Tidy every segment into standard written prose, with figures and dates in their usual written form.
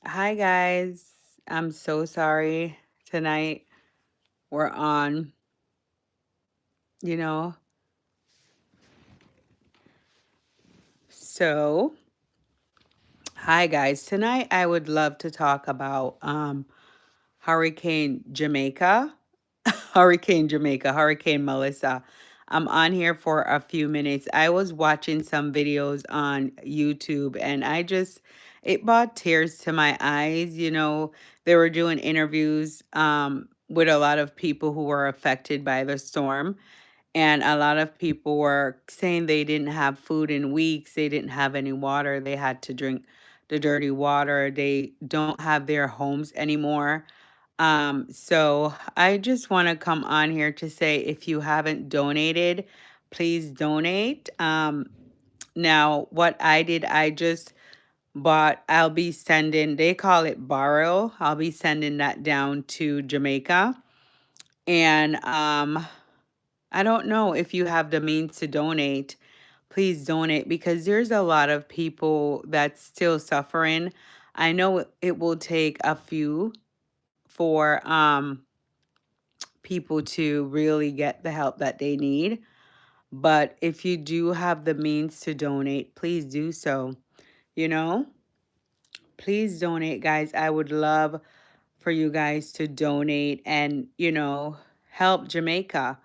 Hi, guys. I'm so sorry. Tonight we're on, you know. So, hi, guys. Tonight I would love to talk about Hurricane Jamaica. Hurricane Jamaica, Hurricane Melissa. I'm on here for a few minutes. I was watching some videos on YouTube and it brought tears to my eyes. They were doing interviews with a lot of people who were affected by the storm. And a lot of people were saying they didn't have food in weeks. They didn't have any water. They had to drink the dirty water. They don't have their homes anymore. So I just want to come on here to say if you haven't donated, please donate. Now, what I did, I just bought, I'll be sending, they call it borrow. I'll be sending that down to Jamaica. And I don't know if you have the means to donate. Please donate because there's a lot of people that's still suffering. I know it will take a few for people to really get the help that they need. But if you do have the means to donate, please do so. You know, please donate, guys. I would love for you guys to donate and, help Jamaica,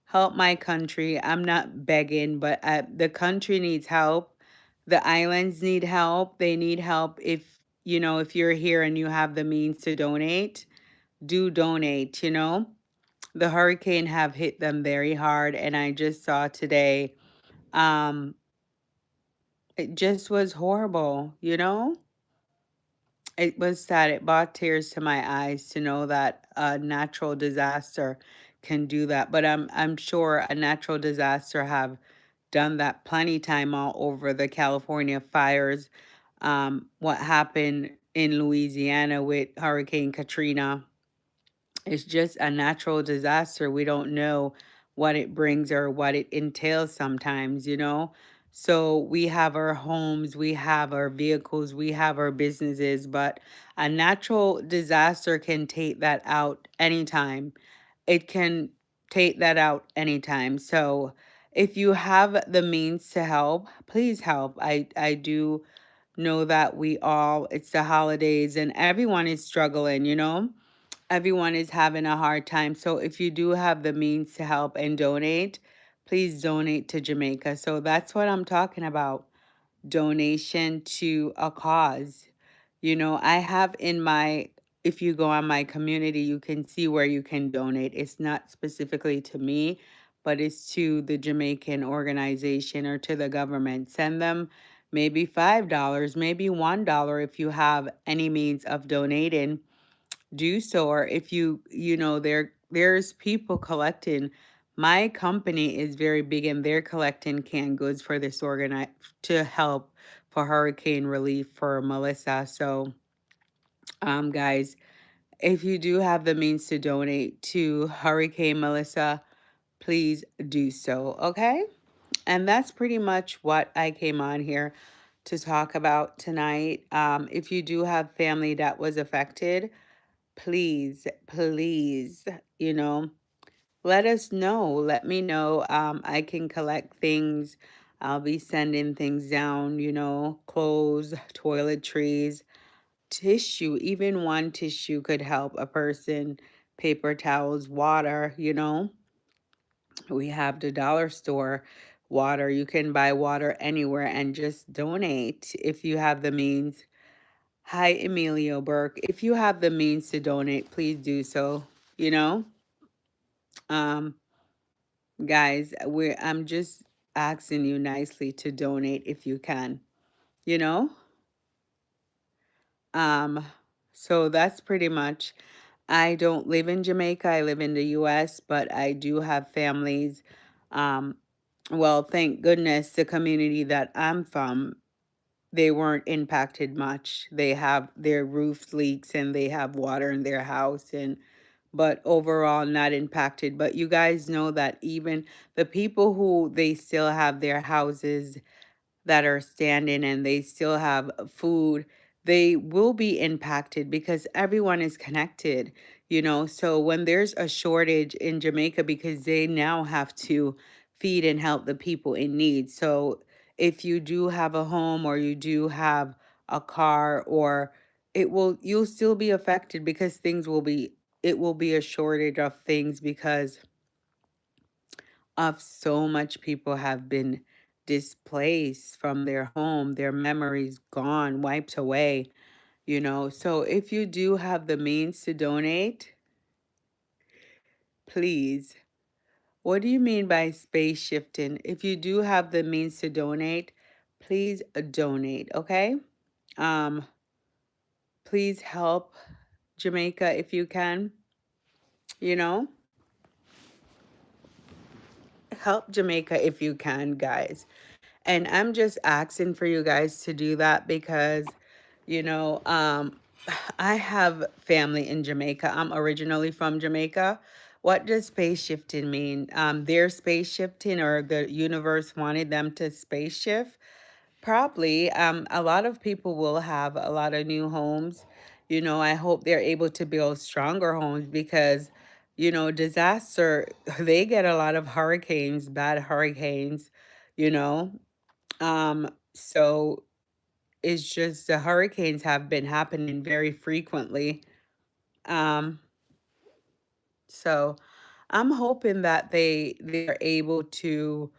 help my country. I'm not begging, but the country needs help. The islands need help. They need help. If you're here and you have the means to donate, do donate. The hurricane have hit them very hard, and I just saw today, um it just was horrible. It was sad. It brought tears to my eyes to know that a natural disaster can do that, but I'm sure a natural disaster have done that plenty time all over the California fires. What happened in Louisiana with Hurricane Katrina, it's just a natural disaster. We don't know what it brings or what it entails sometimes. So we have our homes, we have our vehicles, we have our businesses, but a natural disaster can take that out anytime. It can take that out anytime. So if you have the means to help, please help. I do know that it's the holidays and everyone is struggling. Everyone is having a hard time. So if you do have the means to help and donate, please donate to Jamaica. So that's what I'm talking about. Donation to a cause. I have if you go on my community, you can see where you can donate. It's not specifically to me, but it's to the Jamaican organization or to the government. Send them maybe $5, maybe $1 if you have any means of donating, do so. Or if there's people collecting. My company is very big and they're collecting canned goods for this to help for hurricane relief for Melissa. So guys, if you do have the means to donate to Hurricane Melissa, please do so. Okay, and that's pretty much what I came on here to talk about tonight. If you do have family that was affected, please, please, you know, let us know. Let me know. I can collect things. I'll be sending things down, clothes, toiletries, tissue. Even one tissue could help a person. Paper towels, water. We have the dollar store water. You can buy water anywhere and just donate if you have the means. Hi, Emilio Burke. If you have the means to donate, please do so. You know, um, guys, I'm just asking you nicely to donate if you can. You know, um, so that's pretty much. I don't live in Jamaica. I live in the U.S., but I do have families. Um, well, thank goodness the community that I'm from, they weren't impacted much. They have their roof leaks and they have water in their house, and but overall not impacted. But you guys know that even the people who they still have their houses that are standing and they still have food, they will be impacted because everyone is connected, you know. So when there's a shortage in Jamaica, because they now have to feed and help the people in need. So if you do have a home or you do have a car, or you'll still be affected because it will be a shortage of things because of so much people have been displaced from their home, their memories gone, wiped away, you know. So if you do have the means to donate, please. What do you mean by space shifting? If you do have the means to donate, please donate, okay? Um, please help Jamaica if you can, you know? Help Jamaica if you can, guys. And I'm just asking for you guys to do that because, you know, I have family in Jamaica. I'm originally from Jamaica. What does space shifting mean? Their space shifting, or the universe wanted them to space shift? Probably. A lot of people will have a lot of new homes. You know, I hope they're able to build stronger homes because, you know, disaster, they get a lot of hurricanes, bad hurricanes, you know. So it's just the hurricanes have been happening very frequently. Um, so I'm hoping that they're able to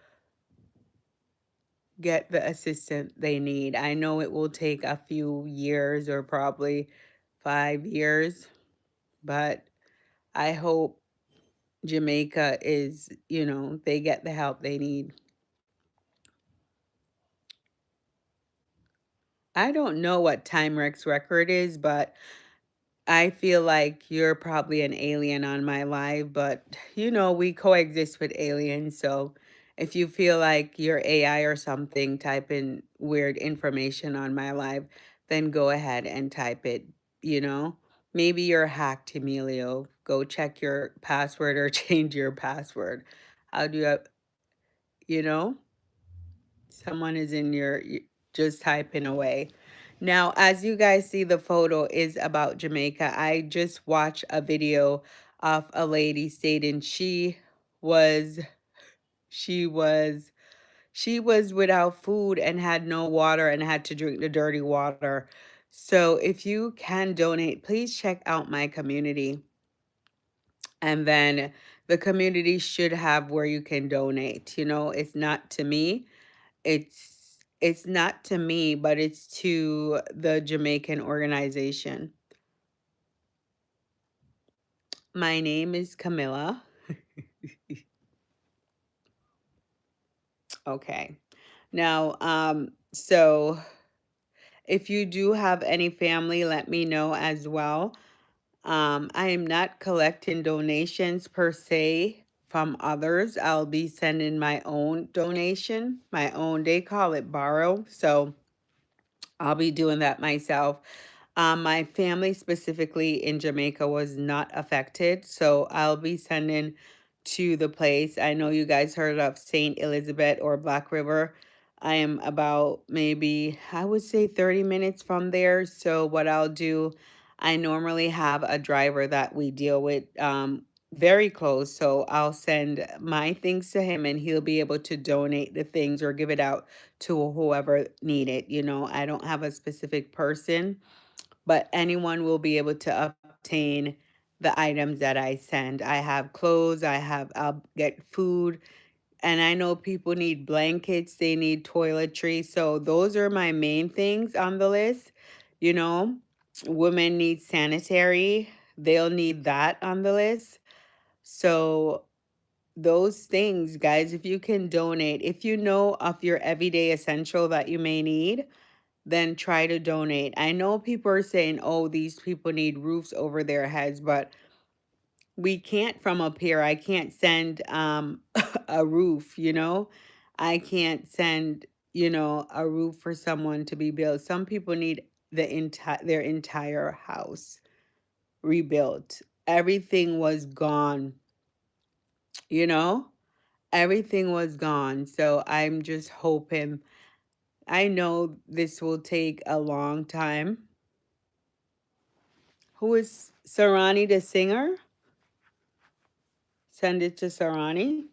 get the assistance they need. I know it will take a few years or probably 5 years, but I hope Jamaica is, you know, they get the help they need. I don't know what Time Rex record is, but I feel like you're probably an alien on my live, but you know, we coexist with aliens. So if you feel like you're AI or something typing weird information on my live, then go ahead and type it, you know. Maybe you're hacked, Emilio. Go check your password or change your password. How do you know? Someone is in just typing away. Now, as you guys see, the photo is about Jamaica. I just watched a video of a lady stating was she was she was without food and had no water and had to drink the dirty water. So if you can donate, please check out my community. And then the community should have where you can donate. You know, it's not to me, it's not to me, but it's to the Jamaican organization. My name is Camilla. Okay. Now, so if you do have any family, let me know as well. I am not collecting donations per se from others. I'll be sending my own donation, my own, they call it borrow. So I'll be doing that myself. My family, specifically in Jamaica, was not affected, so I'll be sending to the place. I know you guys heard of St. Elizabeth or Black River. I am about, maybe, I would say 30 minutes from there. So what I'll do, I normally have a driver that we deal with very close. So I'll send my things to him and he'll be able to donate the things or give it out to whoever need it. You know, I don't have a specific person, but anyone will be able to obtain the items that I send. I have clothes, I'll get food, and I know people need blankets, they need toiletry. So those are my main things on the list. You know, women need sanitary, they'll need that on the list. So those things, guys, if you can donate, if you know of your everyday essential that you may need, then try to donate. I know people are saying, oh, these people need roofs over their heads, but we can't from up here. I can't send a roof, you know? I can't send, you know, a roof for someone to be built. Some people need their entire house rebuilt. Everything was gone, you know? Everything was gone. So I'm just hoping, I know this will take a long time. Who is Sarani the singer? Send it to Sarani.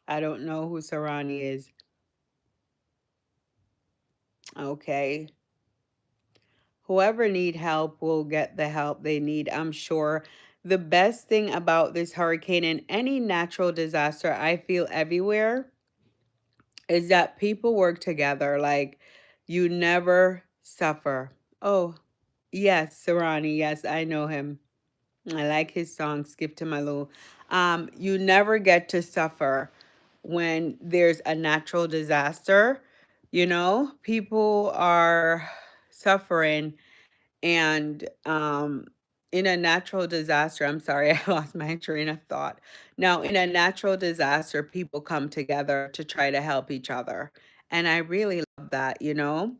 I don't know who Sarani is. Okay. Whoever need help will get the help they need, I'm sure. The best thing about this hurricane and any natural disaster I feel everywhere is that people work together. Like, you never suffer. Oh, yes, Sarani. Yes, I know him. I like his song, Skip to My Lou. You never get to suffer when there's a natural disaster. You know, people are suffering, and in a natural disaster, I'm sorry, I lost my train of thought. Now, in a natural disaster, people come together to try to help each other. And I really love that, you know?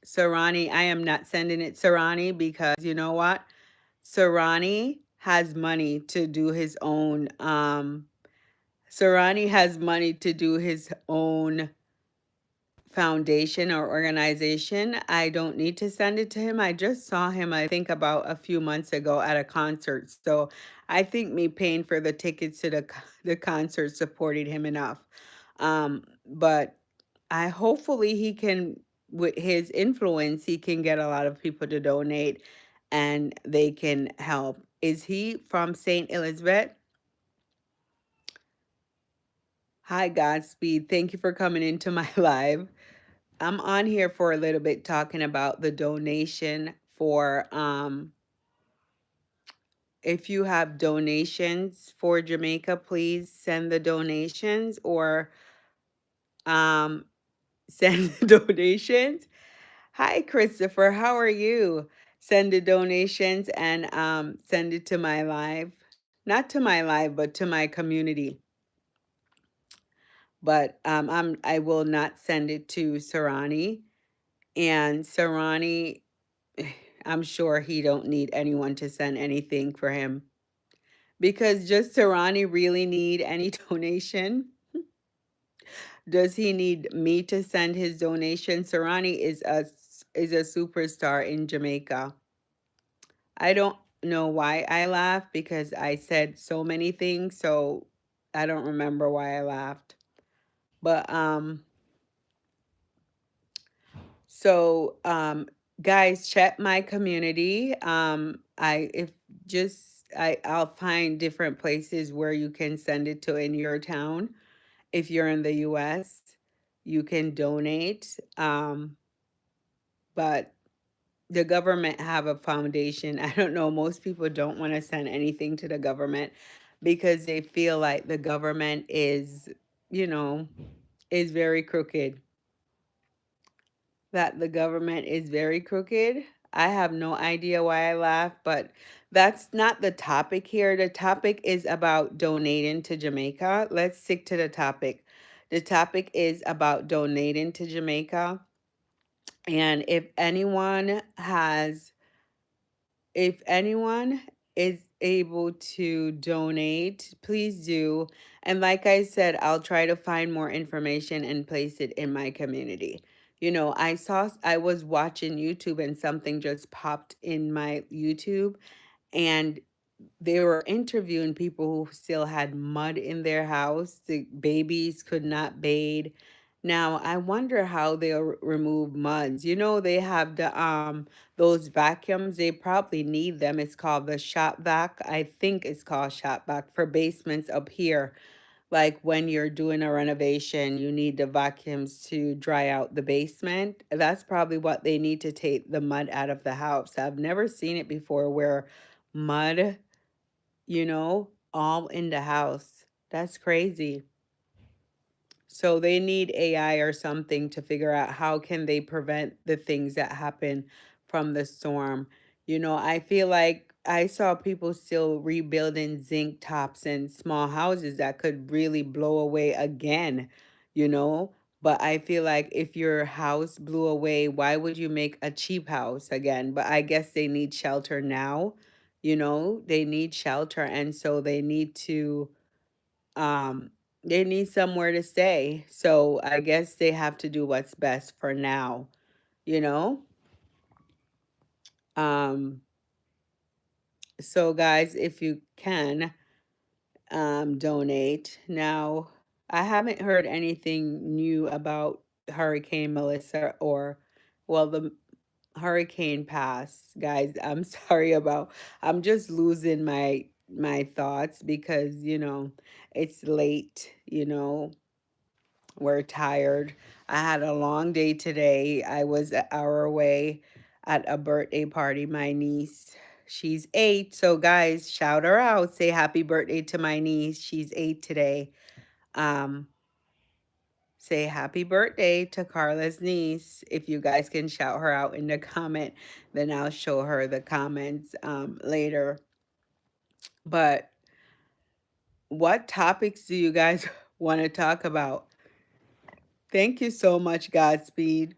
Sarani, I am not sending it Sarani because you know what? Sarani has money to do his own Sarani has money to do his own foundation or organization. I don't need to send it to him. I just saw him, I think, about a few months ago at a concert. So I think me paying for the tickets to the concert supported him enough. But I hopefully he can, with his influence, he can get a lot of people to donate and they can help. Is he from St. Elizabeth? Hi, Godspeed. Thank you for coming into my live. I'm on here for a little bit talking about the donation for if you have donations for Jamaica, please send the donations or um send the donations. Hi Christopher, how are you? Send the donations and send it to my live. Not to my live, but to my community. But I will not send it to Sarani. And Sarani, I'm sure he don't need anyone to send anything for him because just Sarani really need any donation? Does he need me to send his donation? Sarani is a superstar in Jamaica. I don't know why I laughed because I said so many things, so I don't remember why I laughed. But So, guys, check my community. I if just I'll find different places where you can send it to in your town. If you're in the US, you can donate. But the government have a foundation. I don't know, most people don't want to send anything to the government because they feel like the government is, you know, is very crooked. That the government is very crooked. I have no idea why I laugh, but that's not the topic here. The topic is about donating to Jamaica. Let's stick to the topic. The topic is about donating to Jamaica. And if anyone is able to donate, please do. And like I said, I'll try to find more information and place it in my community. You know, I was watching YouTube and something just popped in my YouTube, and they were interviewing people who still had mud in their house. The babies could not bathe. Now, I wonder how they'll remove muds. You know, they have those vacuums. They probably need them. It's called the shop vac. I think it's called shop vac for basements up here. Like when you're doing a renovation, you need the vacuums to dry out the basement. That's probably what they need to take the mud out of the house. I've never seen it before where mud, all in the house. That's crazy. So they need AI or something to figure out how can they prevent the things that happen from the storm. I feel like I saw people still rebuilding zinc tops and small houses that could really blow away again, you know? But I feel like if your house blew away, why would you make a cheap house again? But I guess they need shelter now. They need shelter, and so um they need somewhere to stay. So I guess they have to do what's best for now, you know? Um, so guys, if you can donate. Now, I haven't heard anything new about Hurricane Melissa or, well, the hurricane passed. Guys, I'm sorry about, I'm just losing my thoughts because, it's late, we're tired. I had a long day today. I was an hour away at a birthday party. My niece, she's 8. So, guys, shout her out. Say happy birthday to my niece. She's 8 today. Um, say happy birthday to Carla's niece. If you guys can shout her out in the comment, then I'll show her the comments later. But what topics do you guys want to talk about? Thank you so much, Godspeed.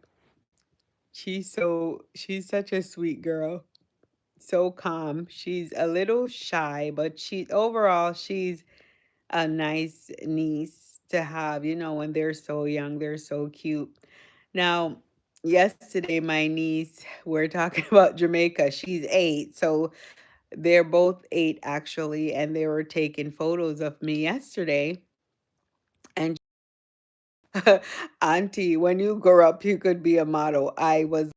She's such a sweet girl. So calm. She's a little shy, but she's a nice niece to have. When they're so young, they're so cute. Now, yesterday my niece, we're talking about Jamaica. She's 8. So they're both 8 actually, and they were taking photos of me yesterday. And Auntie, when you grow up, you could be a model. I was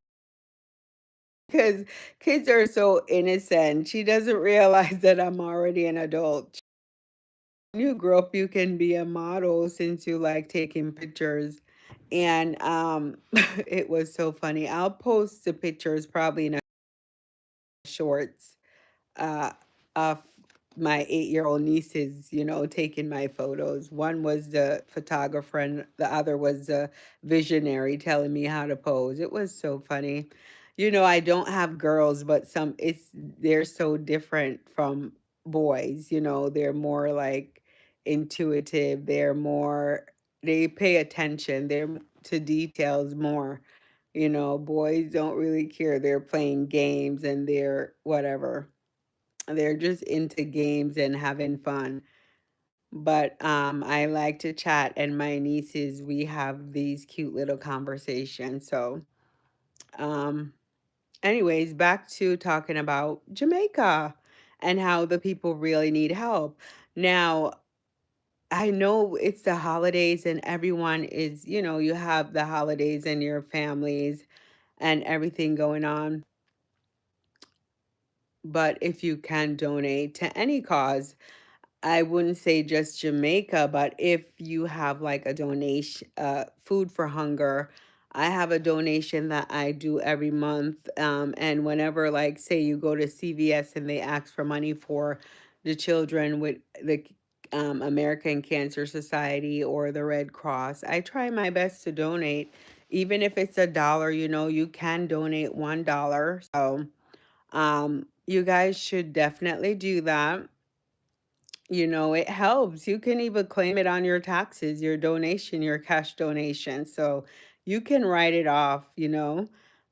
because kids are so innocent. She doesn't realize that I'm already an adult. When you grow up, you can be a model since you like taking pictures. And it was so funny. I'll post the pictures probably in a shorts uh, of my 8-year-old nieces, taking my photos. One was the photographer, and the other was the visionary telling me how to pose. It was so funny. I don't have girls, but they're so different from boys. They're more like intuitive. They pay attention. They're to details more. Boys don't really care. They're playing games and they're whatever. They're just into games and having fun. But I like to chat, and my nieces, we have these cute little conversations. So, um, anyways, back to talking about Jamaica and how the people really need help. Now, I know it's the holidays, and everyone is, you have the holidays and your families and everything going on. But if you can donate to any cause, I wouldn't say just Jamaica, but if you have like a donation, food for hunger, I have a donation that I do every month. And whenever, like, say you go to CVS and they ask for money for the children with the American Cancer Society or the Red Cross, I try my best to donate. Even if it's $1, you can donate $1. So, you guys should definitely do that. It helps. You can even claim it on your taxes, your donation, your cash donation. So you can write it off.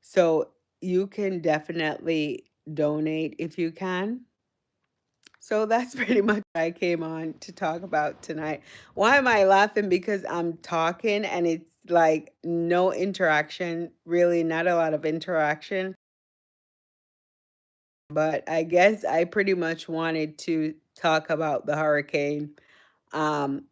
So you can definitely donate if you can. So that's pretty much what I came on to talk about tonight. Why am I laughing? Because I'm talking and it's like no interaction, really not a lot of interaction. But I guess I pretty much wanted to talk about the hurricane. Um,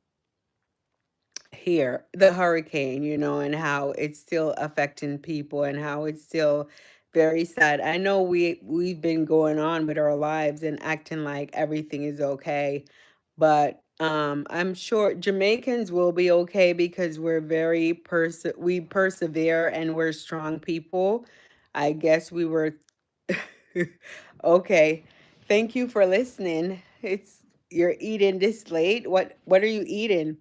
Here, the hurricane, and how it's still affecting people and how it's still very sad. I know we've been going on with our lives and acting like everything is okay, but I'm sure Jamaicans will be okay because we persevere and we're strong people. I guess we were okay. Thank you for listening. You're eating this late. What are you eating?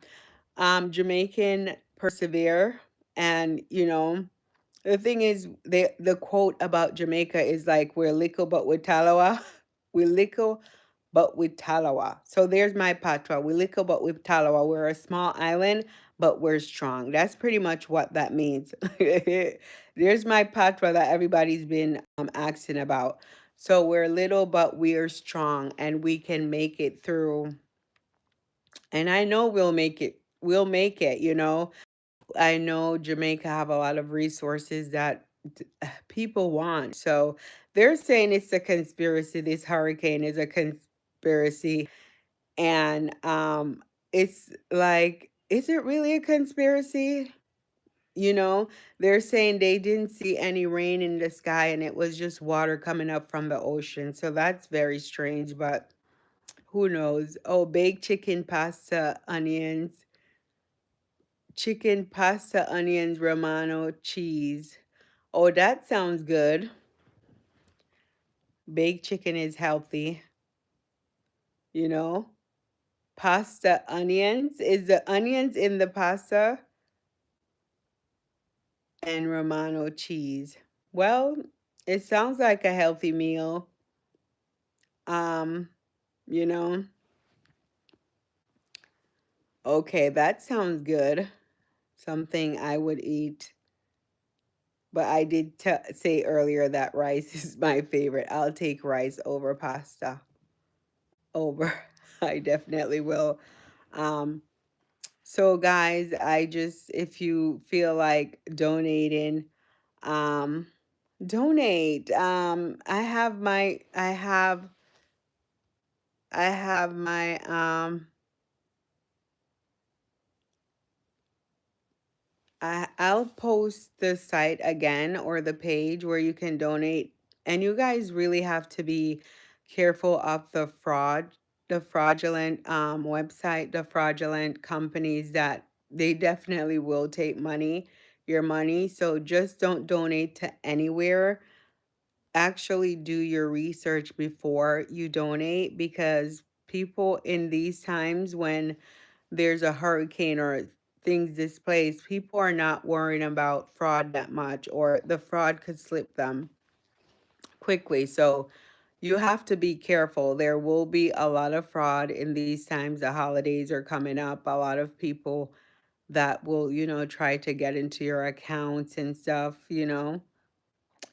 Jamaican persevere. And, the thing is, the quote about Jamaica is like, we're little but with Talawa. We little but with Talawa. So there's my patois. We little but with Talawa. We're a small island, but we're strong. That's pretty much what that means. There's my patois that everybody's been asking about. So we're little, but we're strong, and we can make it through. And I know we'll make it. We'll make it. I know Jamaica have a lot of resources that people want. So they're saying it's a conspiracy. This hurricane is a conspiracy. And it's like, is it really a conspiracy? You know, they're saying they didn't see any rain in the sky and it was just water coming up from the ocean. So that's very strange, but who knows? Oh, baked chicken, pasta, onions, chicken, pasta, onions, Romano, cheese. Oh, that sounds good. Baked chicken is healthy, you know? Pasta, onions. Is the onions in the pasta? And Romano cheese. Well, it sounds like a healthy meal. Um, you know, okay, that sounds good. Something I would eat. But I did say earlier that rice is my favorite. I'll take rice over pasta. Over. I definitely will. Um, so guys, I just if you feel like donating, um, donate. I'll post the site again or the page where you can donate. And you guys really have to be careful of the fraudulent website, the fraudulent companies that they definitely will take your money. So just don't donate to anywhere. Actually do your research before you donate because people in these times when there's a hurricane or things displaced, people are not worrying about fraud that much, or the fraud could slip them quickly. So you have to be careful. There will be a lot of fraud in these times. The holidays are coming up. A lot of people that will, try to get into your accounts and stuff,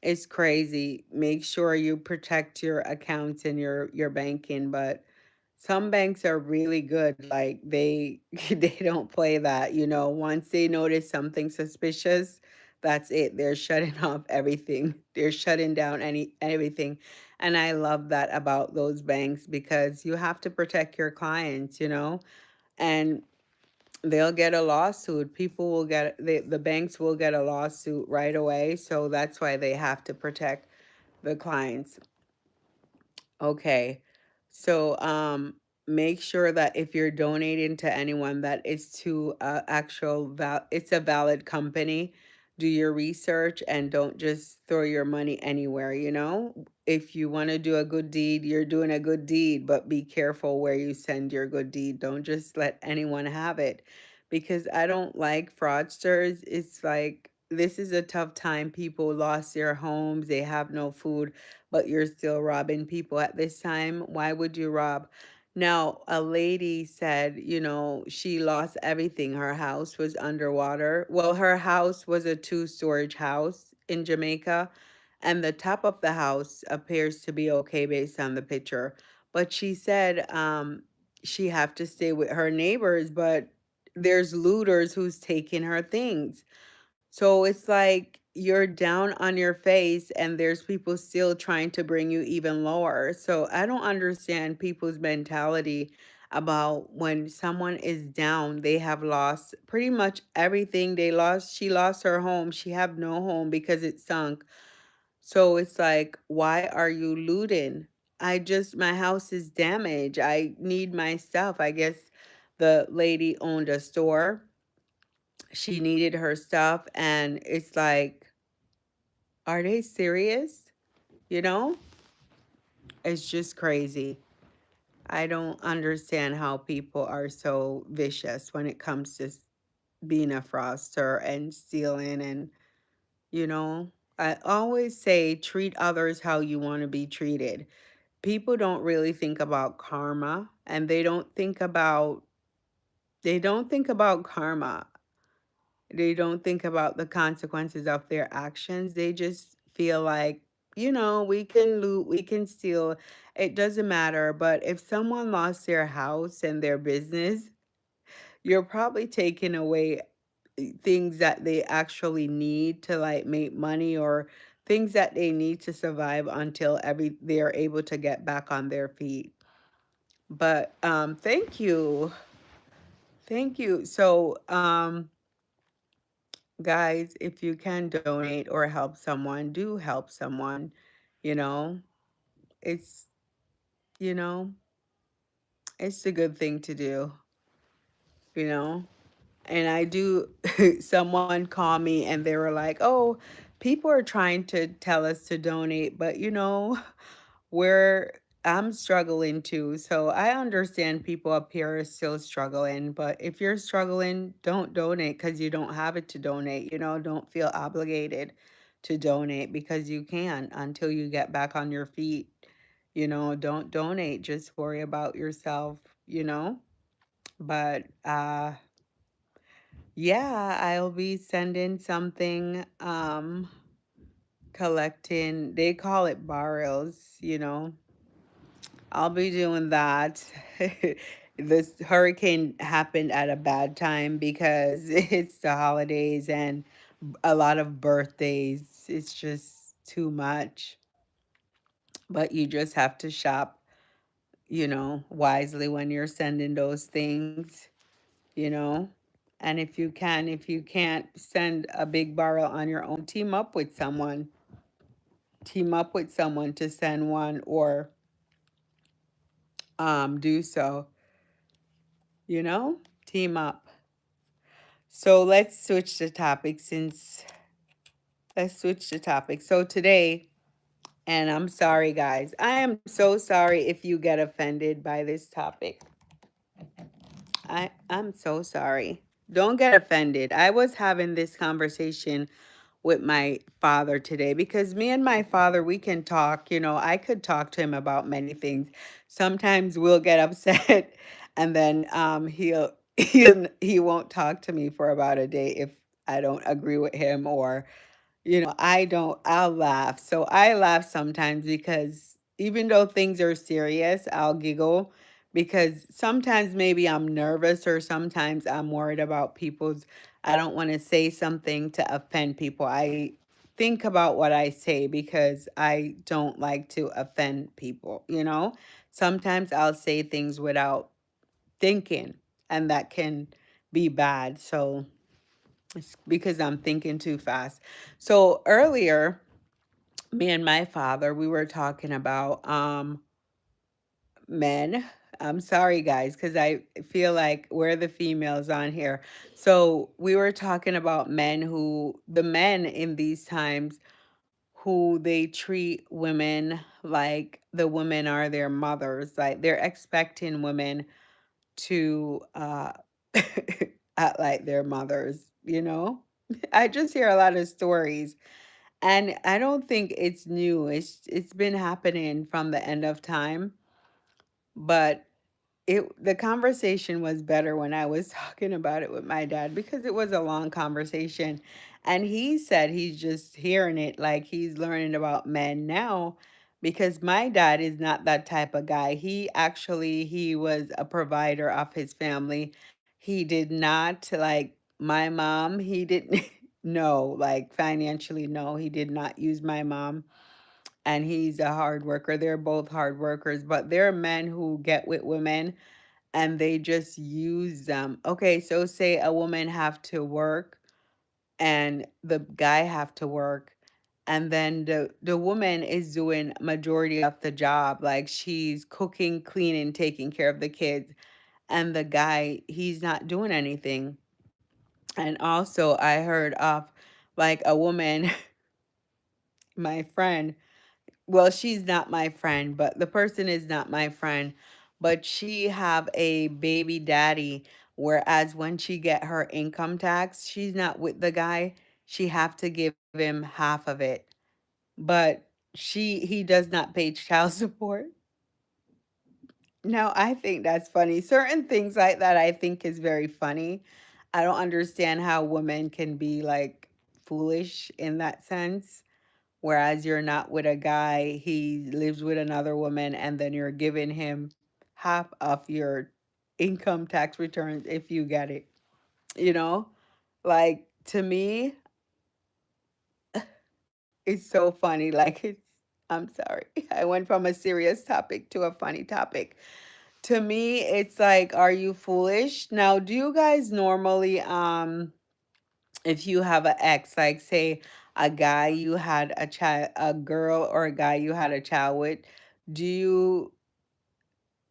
It's crazy. Make sure you protect your accounts and your banking, but some banks are really good. Like they they don't play that, Once they notice something suspicious, that's it. They're shutting off everything. They're shutting down everything. And I love that about those banks because you have to protect your clients, And they'll get a lawsuit. People will get the banks will get a lawsuit right away. So that's why they have to protect the clients. Okay. So make sure that if you're donating to anyone that it's to it's a valid company. Do your research and don't just throw your money anywhere, If you want to do a good deed, you're doing a good deed, but be careful where you send your good deed. Don't just let anyone have it because I don't like fraudsters. It's like this is a tough time. People lost their homes, they have no food, but you're still robbing people at this time. Why would you rob? Now, a lady said, she lost everything. Her house was underwater. Well, her house was a two-storage house in Jamaica, and the top of the house appears to be okay based on the picture. But she said she have to stay with her neighbors, but there's looters who's taking her things. So it's like you're down on your face and there's people still trying to bring you even lower. So I don't understand people's mentality about when someone is down, they have lost pretty much everything they lost. She lost her home. She have no home because it sunk. So it's like, why are you looting? My house is damaged. I need my stuff. I guess the lady owned a store, she needed her stuff, and it's like, are they serious? You know, it's just crazy. I don't understand how people are so vicious when it comes to being a fraudster and stealing. And, you know, I always say treat others how you want to be treated. People don't really think about karma, and they don't think about karma. They don't think about the consequences of their actions. They just feel like, we can loot, we can steal. It doesn't matter. But if someone lost their house and their business, you're probably taking away. things that they actually need to like make money, or things that they need to survive until they're able to get back on their feet. But thank you. Thank you. So guys, if you can donate or help someone, do help someone. You know, it's you know, it's a good thing to do, you know. And I do, someone called me and they were like, oh, people are trying to tell us to donate, but we're, I'm struggling too. So I understand people up here are still struggling, but if you're struggling, don't donate because you don't have it to donate. Don't feel obligated to donate because you can until you get back on your feet. Don't donate, just worry about yourself. But yeah, I'll be sending something, collecting, they call it barrels. I'll be doing that. This hurricane happened at a bad time because it's the holidays and a lot of birthdays. It's just too much. But you just have to shop, wisely when you're sending those things, you know. And if you can't send a big barrel on your own, team up with someone. Team up with someone to send one, or do so, team up. So let's switch the topic. So today, and I'm sorry guys, I am so sorry if you get offended by this topic. I'm so sorry. Don't get offended. I was having this conversation with my father today because me and my father, we can talk. I could talk to him about many things. Sometimes we'll get upset and then he won't talk to me for about a day if I don't agree with him, or I'll laugh. So I laugh sometimes because even though things are serious, I'll giggle because sometimes maybe I'm nervous, or sometimes I'm worried about I don't want to say something to offend people. I think about what I say because I don't like to offend people. Sometimes I'll say things without thinking, and that can be bad. So it's because I'm thinking too fast. So earlier, me and my father, we were talking about men. I'm sorry guys, because I feel like we're the females on here. So we were talking about the men in these times, who they treat women like the women are their mothers. Like they're expecting women to act like their mothers. I just hear a lot of stories, and I don't think it's new. It's been happening from the end of time, but the conversation was better when I was talking about it with my dad because it was a long conversation. And he said he's just hearing it, like he's learning about men now, because my dad is not that type of guy. He was a provider of his family. He did not, like my mom, he didn't no, like financially, no, he did not use my mom. And he's a hard worker. They're both hard workers, but there are men who get with women and they just use them. Okay, so say a woman have to work and the guy have to work, and then the woman is doing majority of the job, like she's cooking, cleaning, taking care of the kids, and the guy, he's not doing anything. And also I heard of like a woman, my friend, well, she's not my friend, but the person is not my friend, but she have a baby daddy, whereas when she get her income tax, she's not with the guy, she have to give him half of it. But he does not pay child support. Now I think that's funny. Certain things like that I think is very funny. I don't understand how women can be like foolish in that sense. Whereas you're not with a guy, he lives with another woman, and then you're giving him half of your income tax returns if you get it, you know? Like, to me, it's so funny. Like, I'm sorry. I went from a serious topic to a funny topic. To me, it's like, are you foolish? Now, do you guys normally, if you have an ex, like say a guy you had a child, a girl or a guy you had a child with, do you,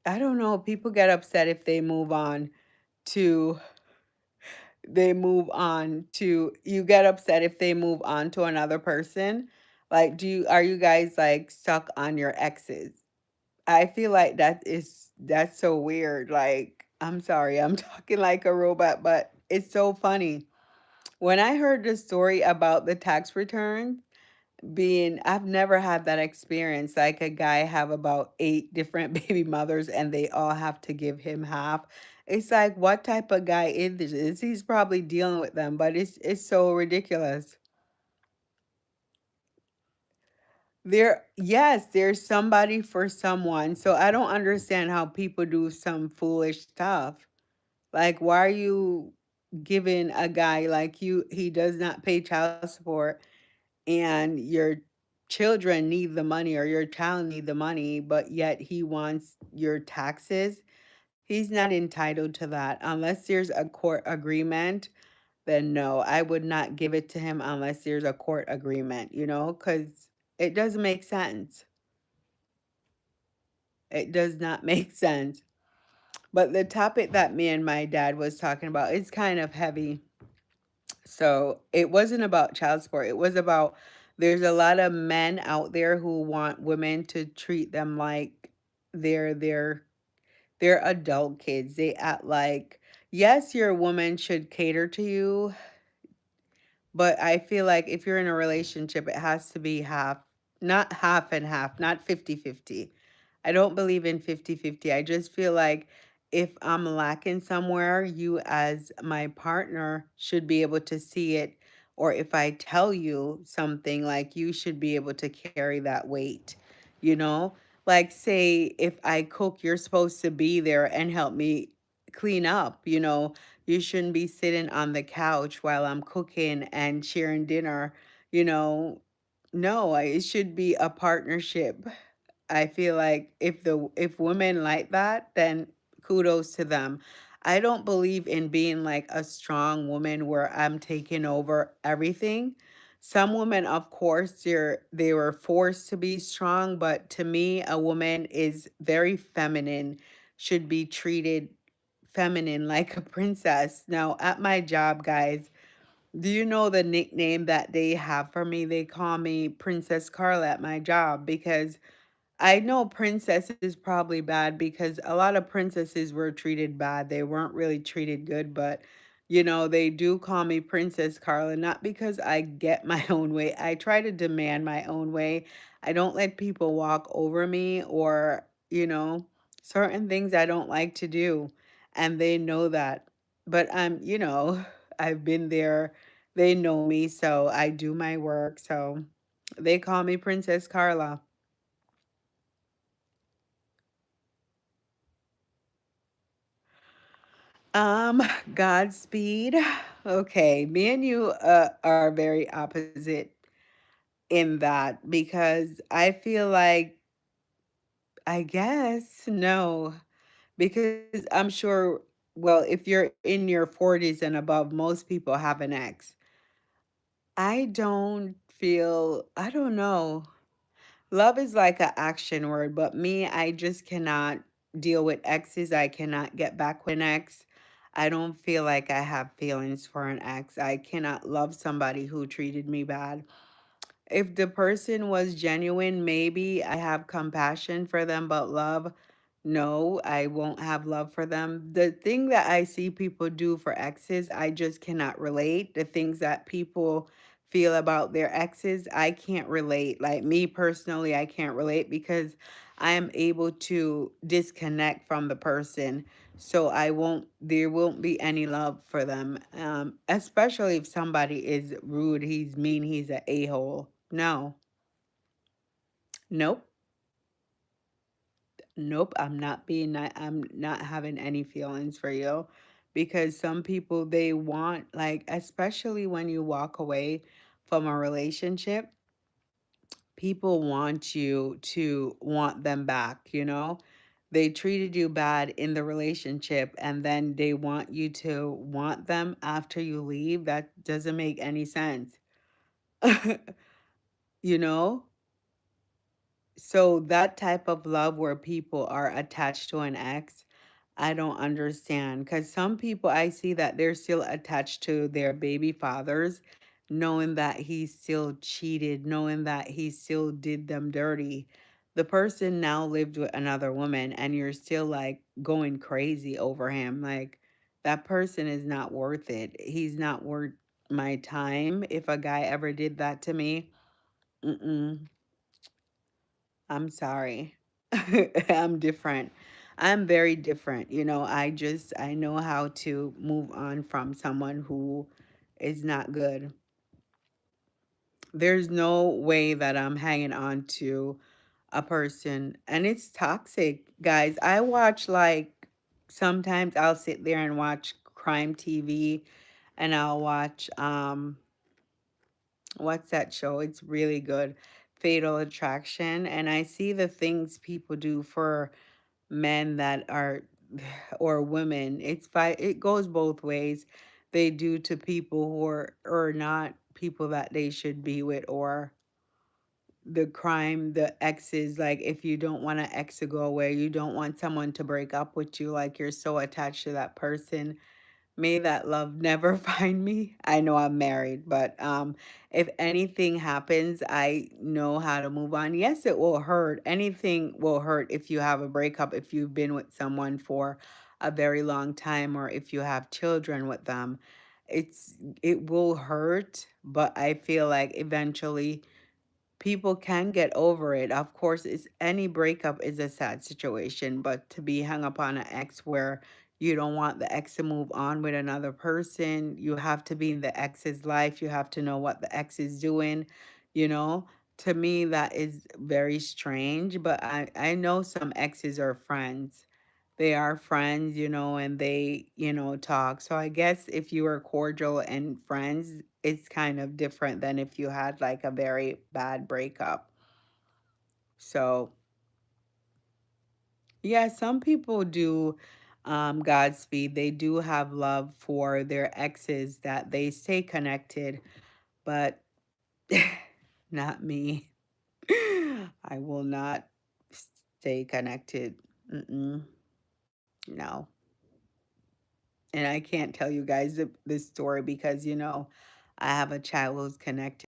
I don't know, people get upset if to, they move on to, you get upset if they move on to another person. Like, are you guys like stuck on your exes? I feel like that's so weird. Like, I'm sorry, I'm talking like a robot, but it's so funny. When I heard the story about the tax return being, I've never had that experience. Like a guy have about 8 different baby mothers and they all have to give him half. It's like, what type of guy is this? He's probably dealing with them, but it's so ridiculous. Yes, there's somebody for someone. So I don't understand how people do some foolish stuff. Like, why are you giving a guy like you, he does not pay child support and your children need the money or your child need the money, but yet he wants your taxes? He's not entitled to that unless there's a court agreement. Then no, I would not give it to him unless there's a court agreement, because it doesn't make sense. It does not make sense. But the topic that me and my dad was talking about is kind of heavy. So it wasn't about child support. It was about, there's a lot of men out there who want women to treat them like they're their they're adult kids. They act like, yes, your woman should cater to you, but I feel like if you're in a relationship, it has to be not half and half, not 50-50. I don't believe in 50-50. I just feel like if I'm lacking somewhere, you as my partner should be able to see it. Or if I tell you something, like you should be able to carry that weight, you know? Like, say, if I cook, you're supposed to be there and help me clean up, you shouldn't be sitting on the couch while I'm cooking and sharing dinner, you know. No, it should be a partnership. I feel like if women like that, then kudos to them. I don't believe in being like a strong woman where I'm taking over everything. Some women, of course, they were forced to be strong, but to me, a woman is very feminine, should be treated feminine like a princess. Now, at my job, guys, do you know the nickname that they have for me? They call me Princess Carla at my job because I know princess is probably bad because a lot of princesses were treated bad. They weren't really treated good, but they do call me Princess Carla, not because I get my own way. I try to demand my own way. I don't let people walk over me or, certain things I don't like to do. And they know that. But I've been there. They know me, so I do my work. So they call me Princess Carla. Um, Godspeed. Okay, me and you are very opposite in that because I feel like, I guess, no, because I'm sure, well, if you're in your 40s and above, most people have an ex. I don't know. Love is like an action word, but me, I just cannot deal with exes. I cannot get back with an ex. I don't feel like I have feelings for an ex. I cannot love somebody who treated me bad. If the person was genuine, maybe I have compassion for them, but love, no, I won't have love for them. The thing that I see people do for exes, I just cannot relate. The things that people feel about their exes, I can't relate. Like me personally, I can't relate because I am able to disconnect from the person. So there won't be any love for them. Especially if somebody is rude, he's mean, he's an a-hole. No, nope, nope. I'm not having any feelings for you. because some people, they want, like, especially when you walk away from a relationship, people want you to want them back, you know? They treated you bad in the relationship and then they want you to want them after you leave. That doesn't make any sense. You know? So that type of love where people are attached to an ex, I don't understand. Because some people, I see that they're still attached to their baby fathers, knowing that he still cheated, knowing that he still did them dirty. The person now lived with another woman, and you're still like going crazy over him. Like, that person is not worth it. He's not worth my time. If a guy ever did that to me, mm-mm. I'm sorry. I'm different. I'm very different. You know, I know how to move on from someone who is not good. There's no way that I'm hanging on to a person, and it's toxic, guys. I watch, like, sometimes I'll sit there and watch crime TV, and I'll watch what's that show? It's really good. Fatal Attraction, and I see the things people do for men that are or women. It goes both ways. They do to people who are not people that they should be with, or the crime, the exes, like if you don't want an ex to go away, you don't want someone to break up with you, like you're so attached to that person. May that love never find me. I know I'm married, but if anything happens, I know how to move on. Yes, it will hurt. Anything will hurt if you have a breakup, if you've been with someone for a very long time, or if you have children with them. It will hurt, but I feel like eventually people can get over it. Of course, it's any breakup is a sad situation, but to be hung up on an ex where you don't want the ex to move on with another person, you have to be in the ex's life. You have to know what the ex is doing, you know? To me, that is very strange, but I know some exes are friends. They are friends, you know, and they, talk. So I guess if you were cordial and friends, it's kind of different than if you had like a very bad breakup. So, yeah, some people do Godspeed. They do have love for their exes that they stay connected, but not me. I will not stay connected. Mm-mm, no. And I can't tell you guys this story because, I have a child who's connected.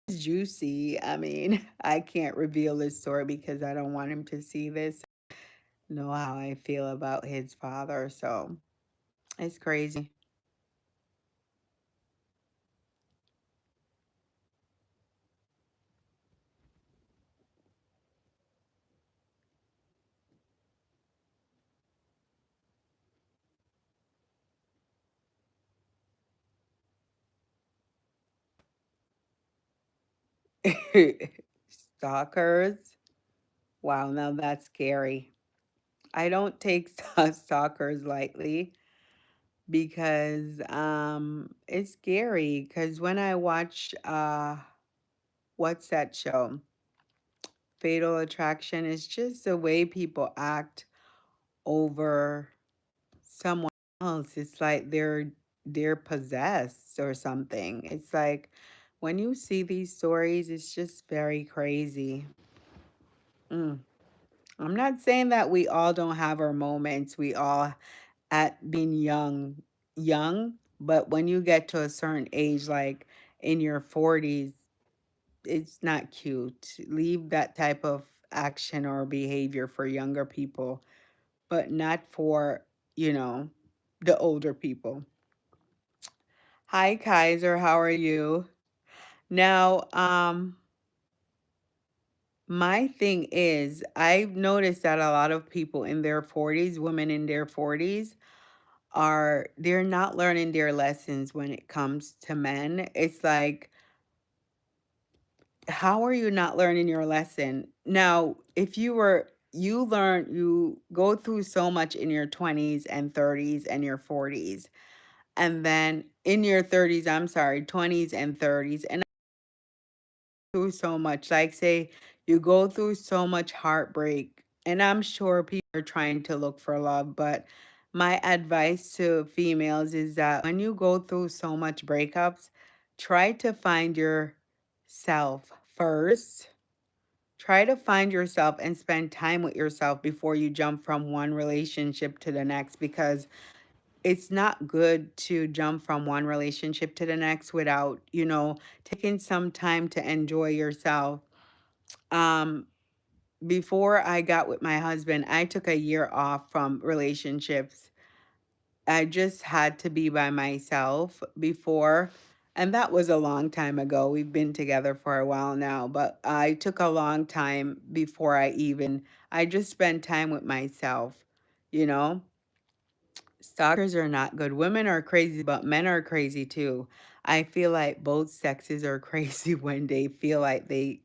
It's juicy. I mean, I can't reveal this story because I don't want him to see this, know how I feel about his father. So it's crazy. Stalkers. Wow, now that's scary. I don't take stalkers lightly because it's scary because when I watch what's that show? Fatal Attraction, is just the way people act over someone else. It's like they're possessed or something. It's like when you see these stories, it's just very crazy. Mm. I'm not saying that we all don't have our moments. We all at being young, but when you get to a certain age, like in your 40s, it's not cute. Leave that type of action or behavior for younger people, but not for, you know, the older people. Hi, Kaiser. How are you? Now, my thing is, I've noticed that a lot of people in their 40s, women in their 40s, they're not learning their lessons when it comes to men. It's like, how are you not learning your lesson? Now, if you were you go through so much in your 20s and 30s and your 40s. And then in your 30s, I'm sorry, 20s and 30s, and through so much. Like, say, you go through so much heartbreak, and I'm sure people are trying to look for love, but my advice to females is that when you go through so much breakups, try to find yourself first. Try to find yourself and spend time with yourself before you jump from one relationship to the next, because it's not good to jump from one relationship to the next without, taking some time to enjoy yourself. Um, Before I got with my husband, I took a year off from relationships. I just had to be by myself before, and that was a long time ago. We've been together for a while now, but I took a long time before I just spent time with myself, you know? Stalkers are not good. Women are crazy, but men are crazy too. I feel like both sexes are crazy when they feel like they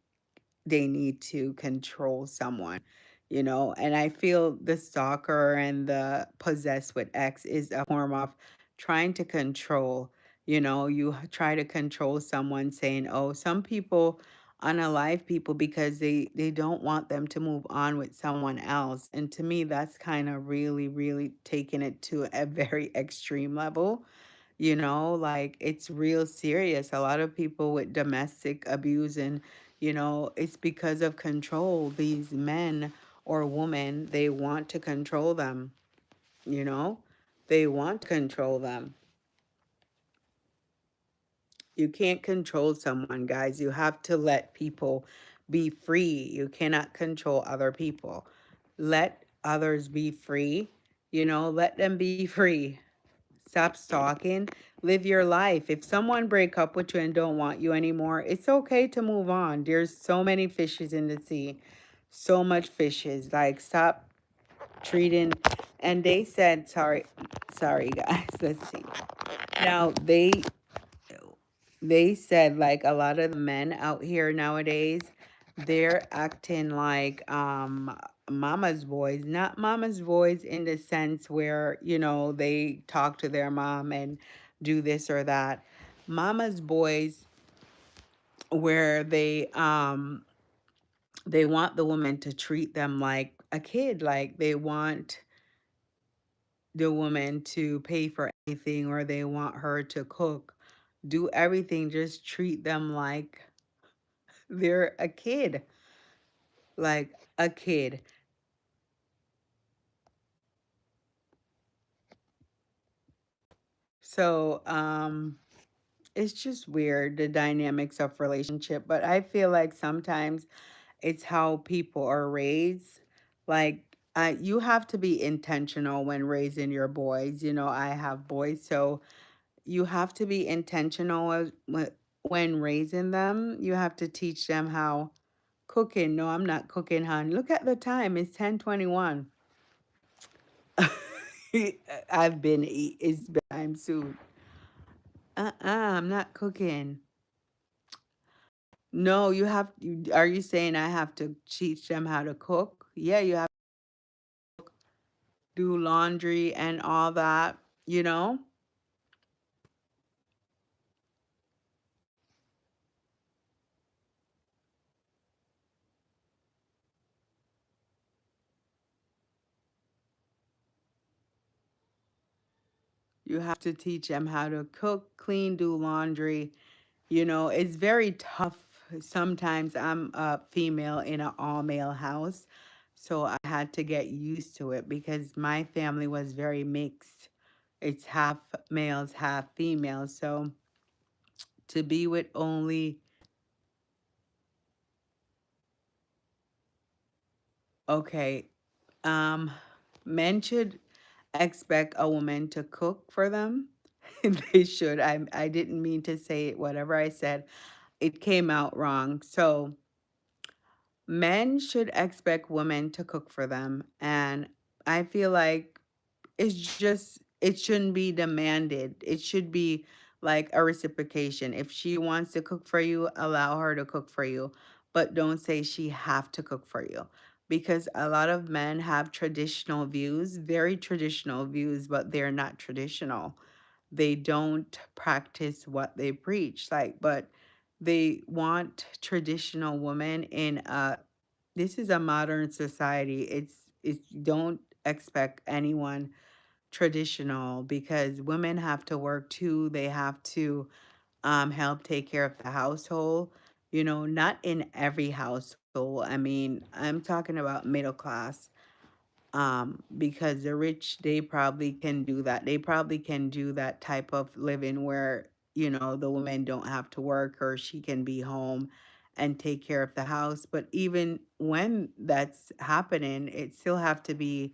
need to control someone, and I feel the stalker and the possessed with X is a form of trying to control. You try to control someone, saying, oh, some people unalive people because they don't want them to move on with someone else, and to me that's kind of really really taking it to a very extreme level. Like, it's real serious. A lot of people with domestic abuse, and it's because of control. These men or women, they want to control them, you know? They want to control them. You can't control someone, guys. You have to let people be free. You cannot control other people. Let others be free. Let them be free. Stop stalking. Live your life. If someone break up with you and don't want you anymore, it's okay to move on. There's so many fishes in the sea. So much fishes. Like, stop treating. And they said, sorry guys, let's see. Now they said, like, a lot of the men out here nowadays, they're acting like mama's boys. Not mama's boys in the sense where, they talk to their mom and do this or that. Mama's boys, where they want the woman to treat them like a kid. Like, they want the woman to pay for anything, or they want her to cook, do everything, just treat them like they're a kid, like a kid. So, it's just weird, the dynamics of relationship, but I feel like sometimes it's how people are raised. Like, you have to be intentional when raising your boys. I have boys, so you have to be intentional when raising them. You have to teach them how cooking. No, I'm not cooking, hon. Look at the time. It's 10:21. It's bedtime soon. I'm not cooking. No, are you saying I have to teach them how to cook? Yeah, you have to do laundry and all that, you know? You have to teach them how to cook, clean, do laundry. It's very tough. Sometimes I'm a female in an all male house, so I had to get used to it because my family was very mixed. It's half males, half females. So to be with only, okay, um, men should expect a woman to cook for them. They should. I didn't mean to say it. Whatever I said, it came out wrong. So men should expect women to cook for them, and I feel like it shouldn't be demanded. It should be like a reciprocation. If she wants to cook for you, allow her to cook for you, but don't say she have to cook for you. because a lot of men have traditional views, very traditional views, but they're not traditional. They don't practice what they preach, like, but they want traditional women in a this is a modern society. It's don't expect anyone traditional because women have to work too. They have to help take care of the household. You know, not in every household. I mean, I'm talking about middle class, because the rich, they probably can do that. They probably can do that type of living where, you know, the woman don't have to work or she can be home and take care of the house. But even when that's happening, it still have to be,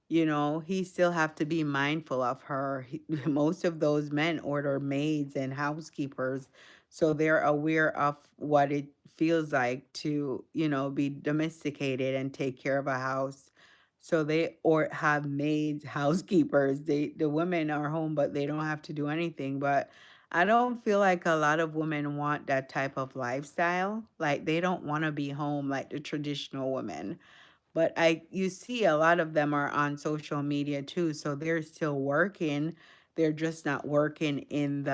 you know, he still have to be mindful of her. Most of those men order maids and housekeepers, so they're aware of what it feels like to, you know, be domesticated and take care of a house. So they or have maids, housekeepers. The women are home, but they don't have to do anything. But I don't feel like a lot of women want that type of lifestyle. Like they don't want to be home like the traditional women. But I you see a lot of them are on social media too, so they're still working. They're just not working in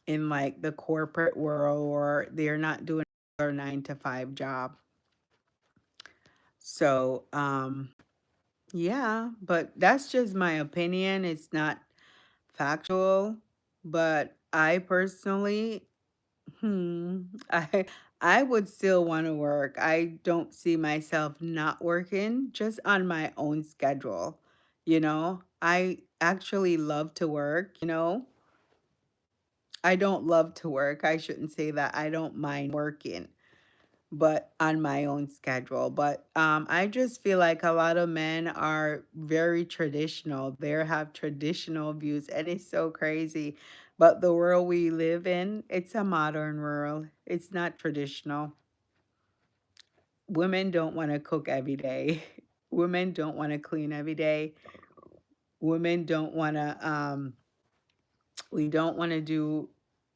like the corporate world, or they're not doing their 9 to 5 job. So yeah, but that's just my opinion. It's not factual, but I personally Hmm. I would still want to work. I don't see myself not working, just on my own schedule. You know, I actually love to work, you know. I don't love to work. I shouldn't say that. I don't mind working, but on my own schedule. But I just feel like a lot of men are very traditional. They have traditional views, and it's so crazy. But the world we live in, it's a modern world. It's not traditional. Women don't want to cook every day. Women don't want to clean every day. Women don't want to. We don't want to do,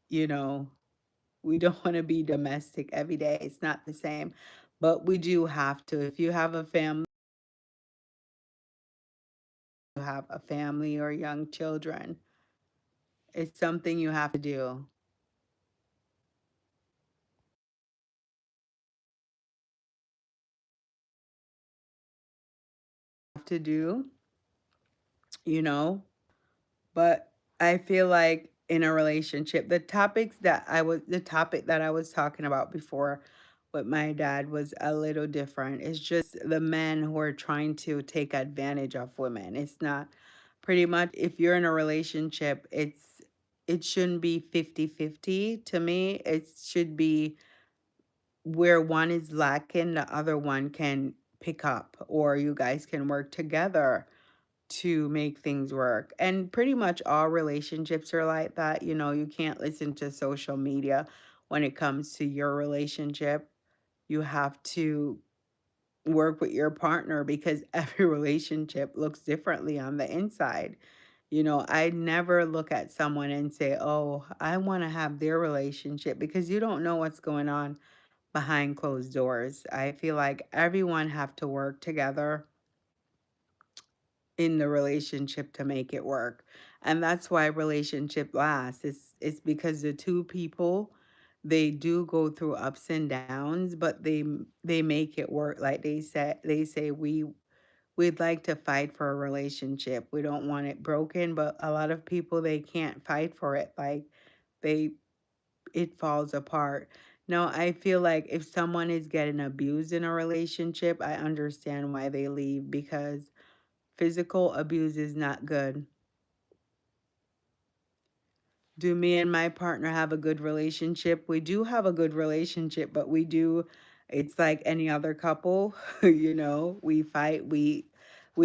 you know, we don't want to be domestic every day. It's not the same. But we do have to. If you have a family, you have a family or young children, it's something you have to do. Have to do, you know. But I feel like in a relationship, the topic that I was talking about before with my dad was a little different. It's just the men who are trying to take advantage of women. It's not pretty much if you're in a relationship, it shouldn't be 50-50 to me. It should be where one is lacking, the other one can pick up, or you guys can work together to make things work. And pretty much all relationships are like that. You know, you can't listen to social media when it comes to your relationship. You have to work with your partner because every relationship looks differently on the inside. You know, I never look at someone and say, oh, I want to have their relationship, because you don't know what's going on behind closed doors. I feel like everyone have to work together in the relationship to make it work. And that's why relationship lasts. It's because the two people, they do go through ups and downs, but they make it work. Like they say we'd like to fight for a relationship. We don't want it broken, but a lot of people, they can't fight for it. Like they it falls apart. Now, I feel like if someone is getting abused in a relationship, I understand why they leave, because physical abuse is not good. Do me and my partner have a good relationship? We do have a good relationship, but it's like any other couple, you know, we fight, we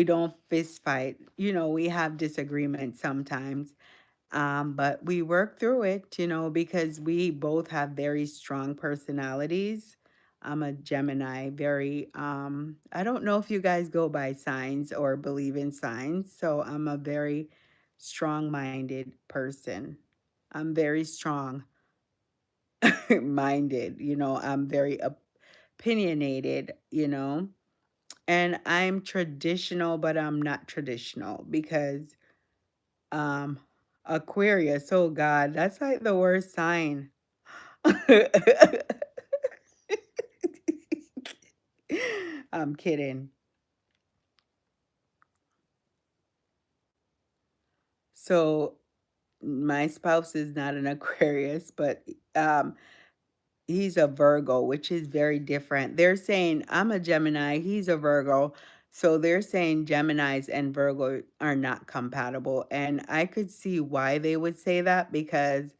don't fist fight. You know, we have disagreements sometimes. But we work through it, you know, because we both have very strong personalities. I'm a Gemini, I don't know if you guys go by signs or believe in signs. So I'm a very strong-minded person. I'm very strong minded, you know, I'm very opinionated, you know. And I'm traditional, but I'm not traditional because um Aquarius, oh God, that's like the worst sign. I'm kidding. So my spouse is not an Aquarius, but um he's a Virgo, which is very different. They're saying I'm a Gemini, he's a Virgo. So they're saying Geminis and Virgo are not compatible. And I could see why they would say that because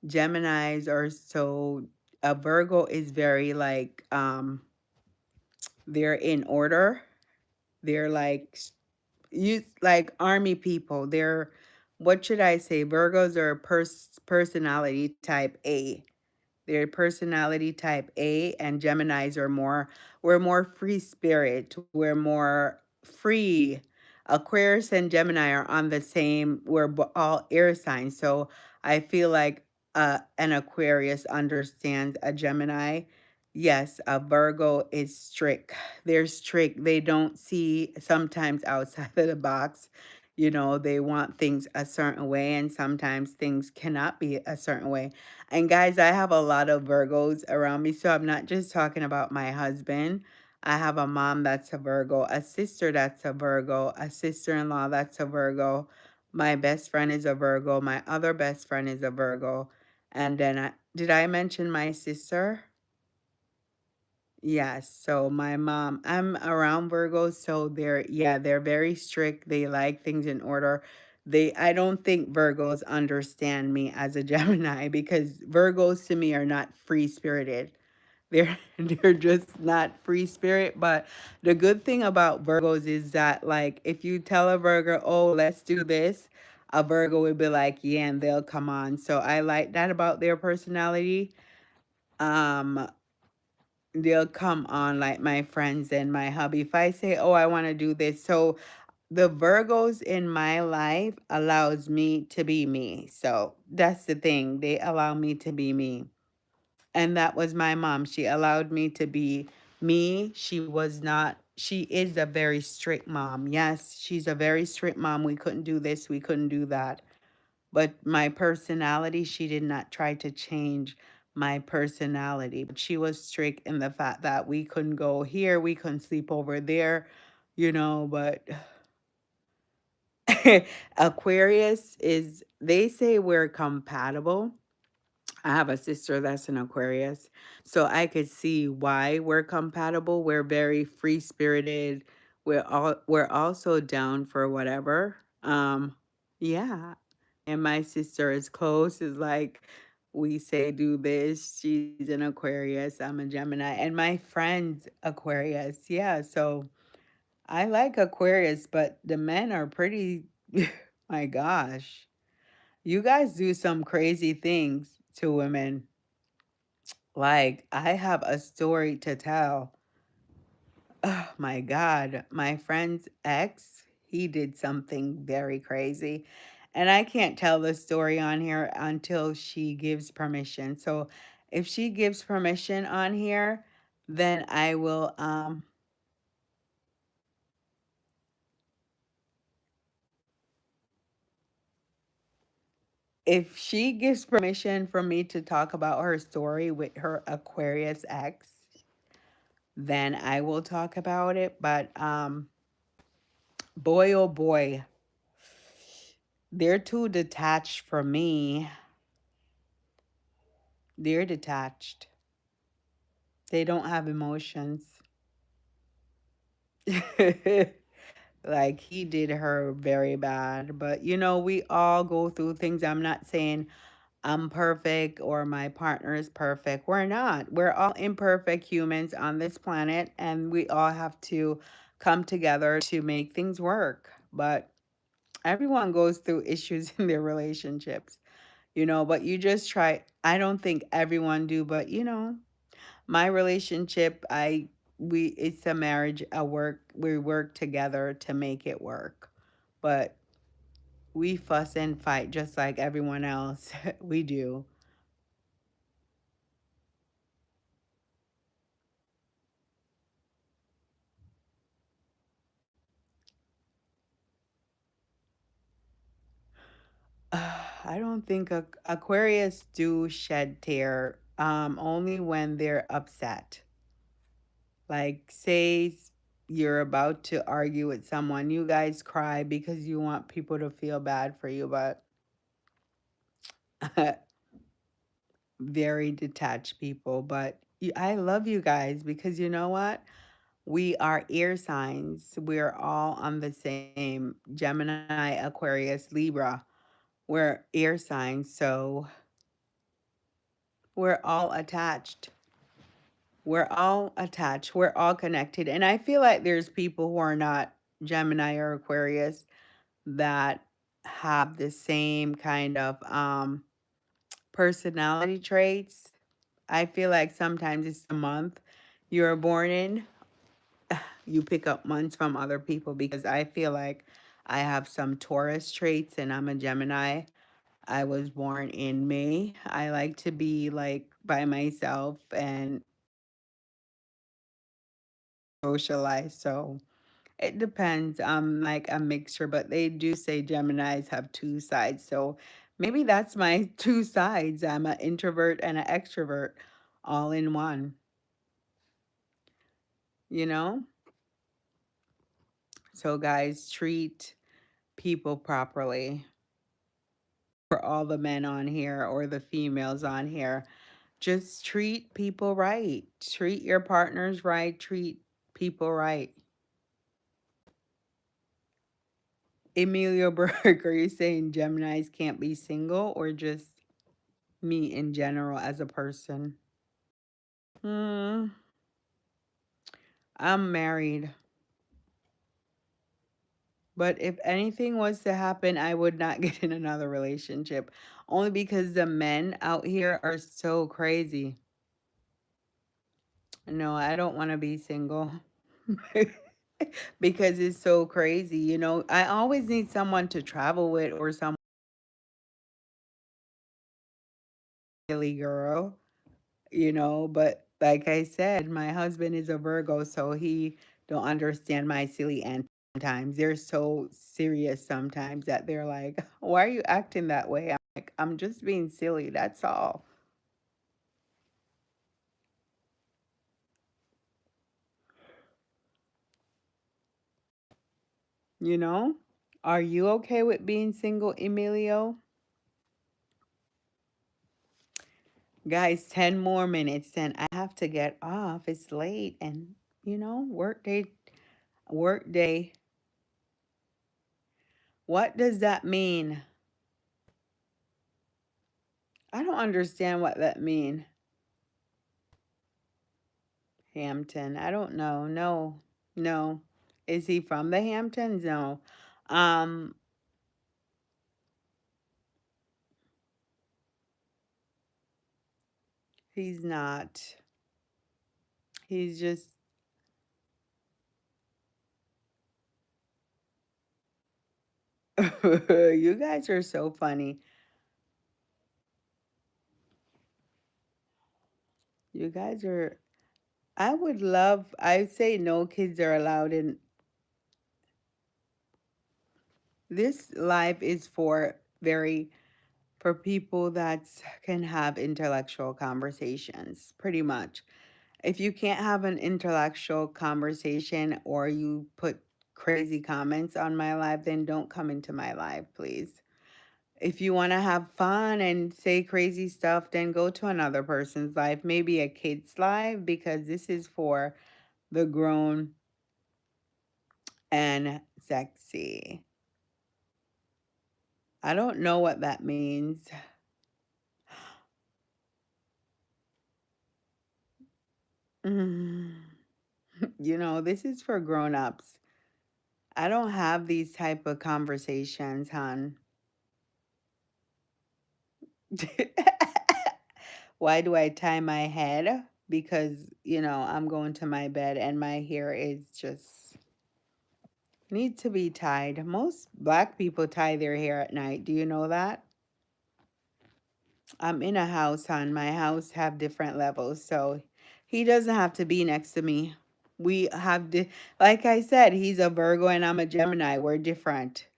Geminis are so a Virgo is very like they're in order. They're like you like army people. They're what should I say? Virgos are personality type A. They're personality type A, and Geminis are we're more free spirit. We're more free. Aquarius and Gemini are on the same, all air signs. So I feel like an Aquarius understands a Gemini. Yes, a Virgo is strict. They're strict. They don't see sometimes outside of the box. You know, they want things a certain way, and sometimes things cannot be a certain way. And guys, I have a lot of Virgos around me, so I'm not just talking about my husband. I have a mom that's a Virgo, a sister that's a Virgo, a sister-in-law that's a Virgo. My best friend is a Virgo. My other best friend is a Virgo. And then did I mention my sister? Yes, so my mom, I'm around Virgos, so they're very strict. They like things in order. I don't think Virgos understand me as a Gemini because Virgos to me are not free spirited. They're they're just not free spirit. But the good thing about Virgos is that like if you tell a Virgo, oh, let's do this, a Virgo would be like, yeah, and they'll come on. So I like that about their personality. Um, they'll come on like my friends and my hubby. If I say, "Oh, I want to do this." So the Virgos in my life allows me to be me. So that's the thing. They allow me to be me. And that was my mom. She allowed me to be me. She is a very strict mom. Yes, she's a very strict mom. We couldn't do this, we couldn't do that. But my personality, she did not try to change my personality. But she was strict in the fact that we couldn't go here, we couldn't sleep over there, but Aquarius is, they say we're compatible. I have a sister that's an Aquarius, so I could see why we're compatible. We're very free spirited. We're also down for whatever. Yeah. And my sister is close. Is like we say do this. She's an Aquarius. I'm a Gemini, and my friend's Aquarius. Yeah. So I like Aquarius, but the men are pretty. My gosh, you guys do some crazy things to women. Like, I have a story to tell. Oh my God. My friend's ex, he did something very crazy. And I can't tell the story on here until she gives permission. So if she gives permission on here, then I will if she gives permission for me to talk about her story with her Aquarius ex, then I will talk about it. But boy oh boy, they're too detached from me. They're detached. They don't have emotions. Like he did her very bad. But we all go through things. I'm not saying I'm perfect or my partner is perfect. We're not. We're all imperfect humans on this planet, and we all have to come together to make things work. But everyone goes through issues in their relationships. But you just try. I don't think everyone do, but my relationship, it's a marriage, we work together to make it work. But we fuss and fight just like everyone else. We do. I don't think Aquarius do shed tear only when they're upset. Like, say you're about to argue with someone, you guys cry because you want people to feel bad for you, but very detached people. But I love you guys because you know what? We are ear signs. We're all on the same Gemini, Aquarius, Libra. We're air signs, so we're all attached. We're all attached. We're all connected. And I feel like there's people who are not Gemini or Aquarius that have the same kind of personality traits. I feel like sometimes it's the month you're born in, you pick up months from other people because I feel like I have some Taurus traits and I'm a Gemini. I was born in May. I like to be like by myself and socialize. So it depends. I'm like a mixture, but they do say Geminis have two sides. So maybe that's my two sides. I'm an introvert and an extrovert all in one, you know? So, guys, treat people properly. For all the men on here or the females on here, just treat people right. Treat your partners right. Treat people right. Emilio Berg, are you saying Geminis can't be single or just me in general as a person? Hmm, I'm married. But if anything was to happen, I would not get in another relationship. Only because the men out here are so crazy. No, I don't want to be single. Because it's so crazy. I always need someone to travel with or some silly girl, but like I said, my husband is a Virgo, so he don't understand my silly antics sometimes. They're so serious sometimes that they're like, "Why are you acting that way?" I'm like, "I'm just being silly, that's all." You know? Are you okay with being single, Emilio? Guys, 10 more minutes and I have to get off. It's late and work day. What does that mean? I don't understand what that mean. Hampton. I don't know. No. No. Is he from the Hamptons? No. Um, he's not. He's just you guys are so funny. You guys are I say no kids are allowed in this life is for people that can have intellectual conversations, pretty much. If you can't have an intellectual conversation or you put crazy comments on my live, then don't come into my live, please. If you want to have fun and say crazy stuff, then go to another person's live, maybe a kid's live, because this is for the grown and sexy. I don't know what that means. This is for grown-ups. I don't have these type of conversations, hon. Why do I tie my head? Because, I'm going to my bed and my hair is just need to be tied. Most black people tie their hair at night. Do you know that? I'm in a house, hon. My house have different levels, so he doesn't have to be next to me. We have like I said, he's a Virgo and I'm a Gemini. We're different.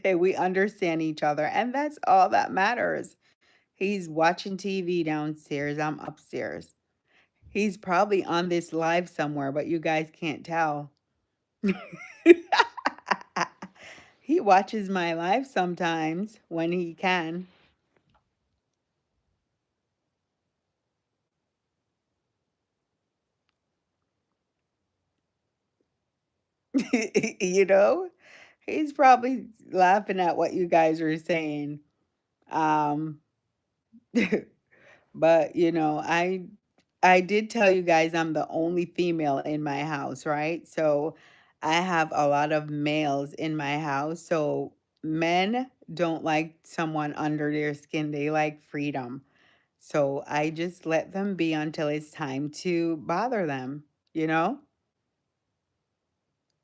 We understand each other, and that's all that matters. He's watching TV downstairs. I'm upstairs. He's probably on this live somewhere, but you guys can't tell. He watches my live sometimes when he can. You know? He's probably laughing at what you guys are saying. Um but I did tell you guys I'm the only female in my house, right? So I have a lot of males in my house. So men don't like someone under their skin. They like freedom. So I just let them be until it's time to bother them, you know?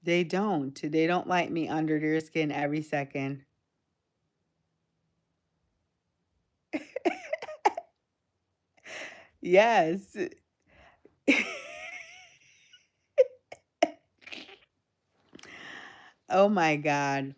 They don't. They don't like me under their skin every second. Yes. Oh my God.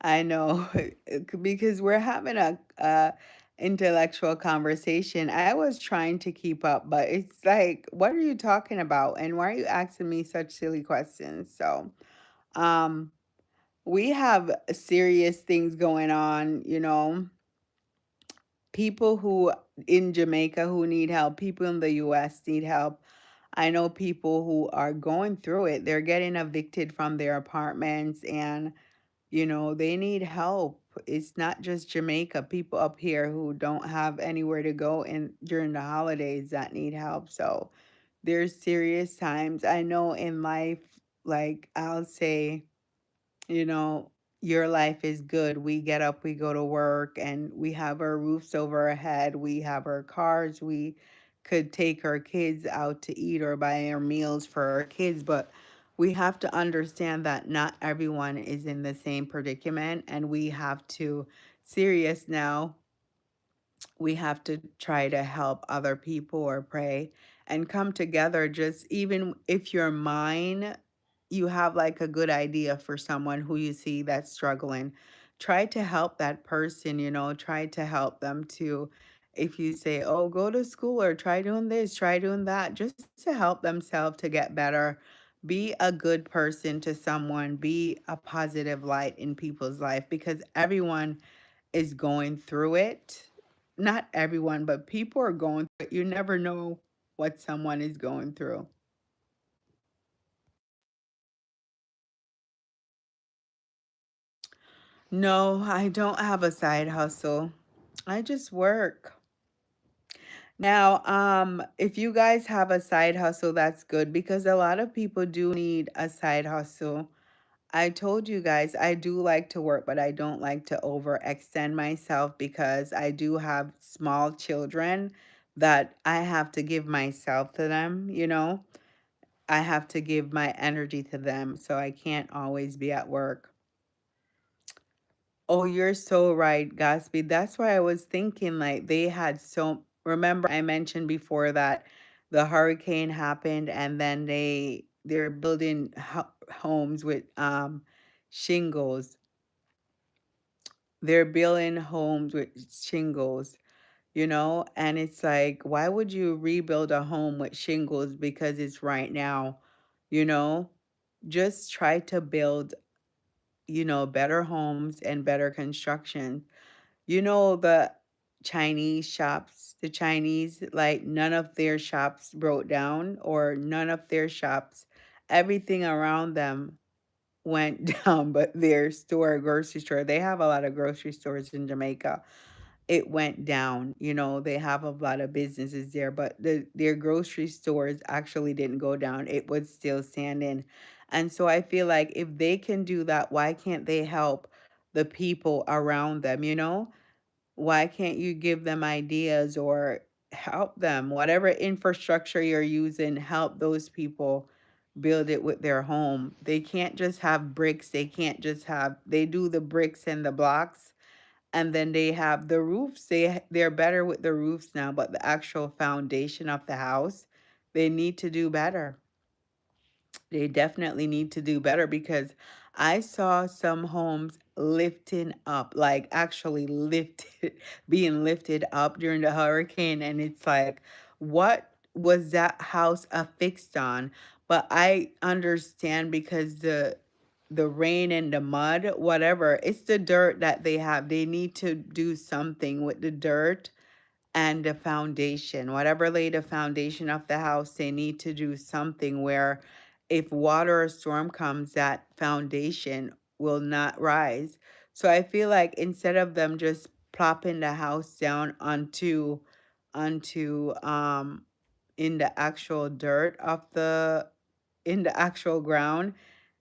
I know because we're having a intellectual conversation. I was trying to keep up, but it's like, what are you talking about? And why are you asking me such silly questions? So, um, we have serious things going on, people who in Jamaica who need help, people in the US need help. I know people who are going through it. They're getting evicted from their apartments and they need help. It's not just Jamaica, people up here who don't have anywhere to go in during the holidays that need help. So there's serious times. I know in life, like I'll say, you know, your life is good. We get up, we go to work, and we have our roofs over our head. We have our cars. We could take our kids out to eat or buy our meals for our kids. But we have to understand that not everyone is in the same predicament, and we have to, serious now, we have to try to help other people or pray and come together. Just even if your mind, you have like a good idea for someone who you see that's struggling, try to help that person, try to help them to, if you say, oh, go to school or try doing this, try doing that, just to help themselves to get better. Be a good person to someone, be a positive light in people's life because everyone is going through it. Not everyone, but people are going through it. You never know what someone is going through. No, I don't have a side hustle. I just work. Now, if you guys have a side hustle, that's good because a lot of people do need a side hustle. I told you guys I do like to work, but I don't like to overextend myself because I do have small children that I have to give myself to them. I have to give my energy to them, so I can't always be at work. Oh, you're so right, Gatsby. That's why I was thinking like they had remember I mentioned before that the hurricane happened and then they're building homes with shingles. They're building homes with shingles, and it's like, why would you rebuild a home with shingles because it's right now, you know? Just try to build, better homes and better construction. The Chinese shops, the Chinese, like none of their shops broke down or none of their shops, everything around them went down, but their store, grocery store, they have a lot of grocery stores in Jamaica. It went down. They have a lot of businesses there, but their grocery stores actually didn't go down. It was still standing. And so I feel like if they can do that, why can't they help the people around them? Why can't you give them ideas or help them. Whatever infrastructure you're using, help those people build it with their home. They can't just have bricks. They can't just have, they do the bricks and the blocks, and then they have the roofs. They're better with the roofs now, but the actual foundation of the house, they need to do better. They definitely need to do better because I saw some homes lifting up, like actually lifted, being lifted up during the hurricane. And it's like, what was that house affixed on? But I understand because the rain and the mud, whatever, it's the dirt that they have. They need to do something with the dirt and the foundation, whatever lay the foundation of the house, they need to do something where if water or storm comes, that foundation will not rise. So I feel like instead of them just plopping the house down onto in the actual dirt of the in the actual ground,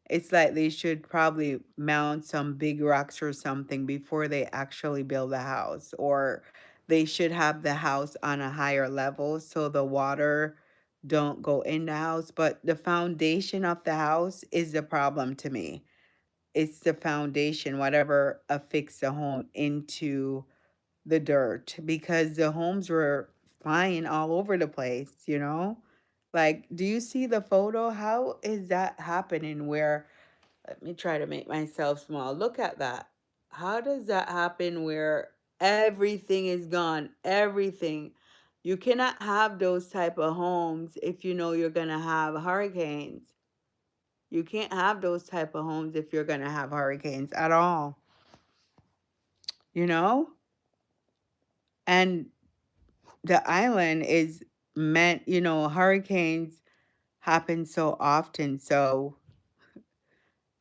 it's like they should probably mount some big rocks or something before they actually build a house, or they should have the house on a higher level so the water don't go in the house. But the foundation of the house is the problem to me. It's the foundation, whatever affixed the home into the dirt, because the homes were flying all over the place, you know? Like, do you see the photo? How is that happening where, let me try to make myself small. Look at that. How does that happen where everything is gone? Everything. You cannot have those type of homes if you know you're going to have hurricanes. You can't have those type of homes if you're going to have hurricanes at all, you know? And the island is meant, hurricanes happen so often. So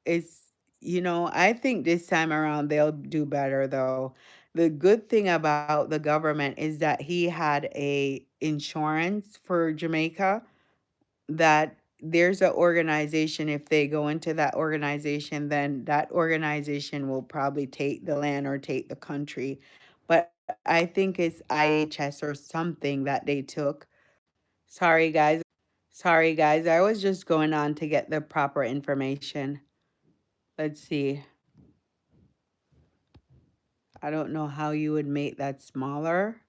it's, I think this time around they'll do better though. The good thing about the government is that he had a insurance for Jamaica, that there's an organization. If they go into that organization, then that organization will probably take the land or take the country. But I think it's IHS or something that they took. Sorry guys. Sorry guys. I was just going on to get the proper information. Let's see. I don't know how you would make that smaller.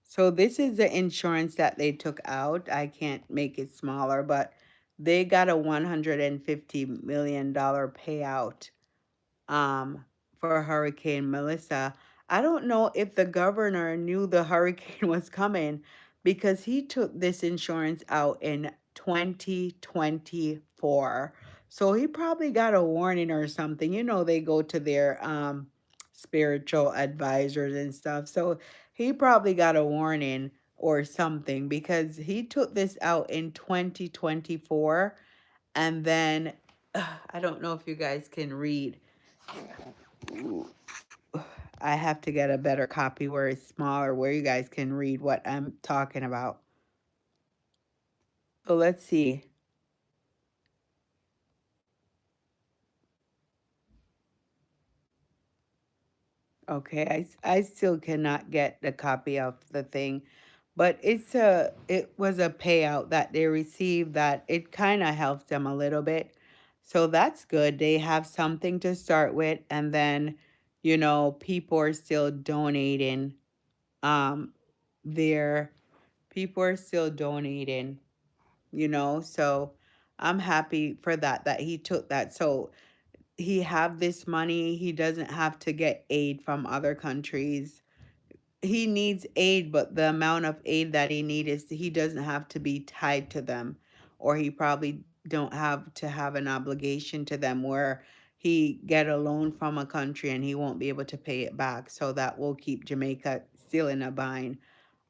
So this is the insurance that they took out. I can't make it smaller, but they got a $150 million payout for Hurricane Melissa. I don't know if the governor knew the hurricane was coming because he took this insurance out in 2024. So he probably got a warning or something. They go to their spiritual advisors and stuff. So he probably got a warning or something because he took this out in 2024. And then I don't know if you guys can read. I have to get a better copy where it's smaller, where you guys can read what I'm talking about. So let's see. Okay, I still cannot get the copy of the thing, but it was a payout that they received that it kind of helps them a little bit. So that's good. They have something to start with, and then, people are still donating. Um, their people are still donating, so I'm happy for that he took that. So he have this money, he doesn't have to get aid from other countries. He needs aid, but the amount of aid that he needs is he doesn't have to be tied to them, or he probably don't have to have an obligation to them where he get a loan from a country and he won't be able to pay it back. So that will keep Jamaica still in a bind.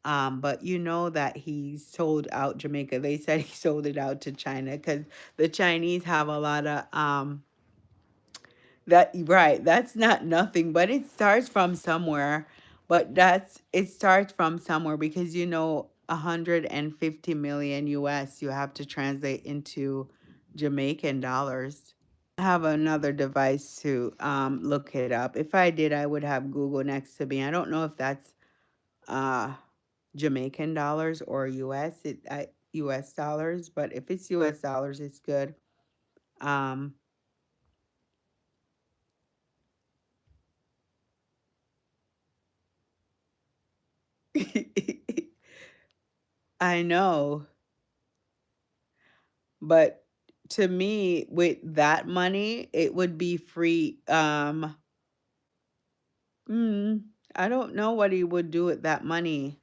But you know that he sold out Jamaica. They said he sold it out to China because the Chinese have a lot of that, right. That's not nothing, but it starts from somewhere. But it starts from somewhere because 150 million US you have to translate into Jamaican dollars. I have another device to look it up. If I did, I would have Google next to me. I don't know if that's Jamaican dollars or US dollars, but if it's US dollars, it's good. Um, I know, but to me, with that money, it would be free. Mm, I don't know what he would do with that money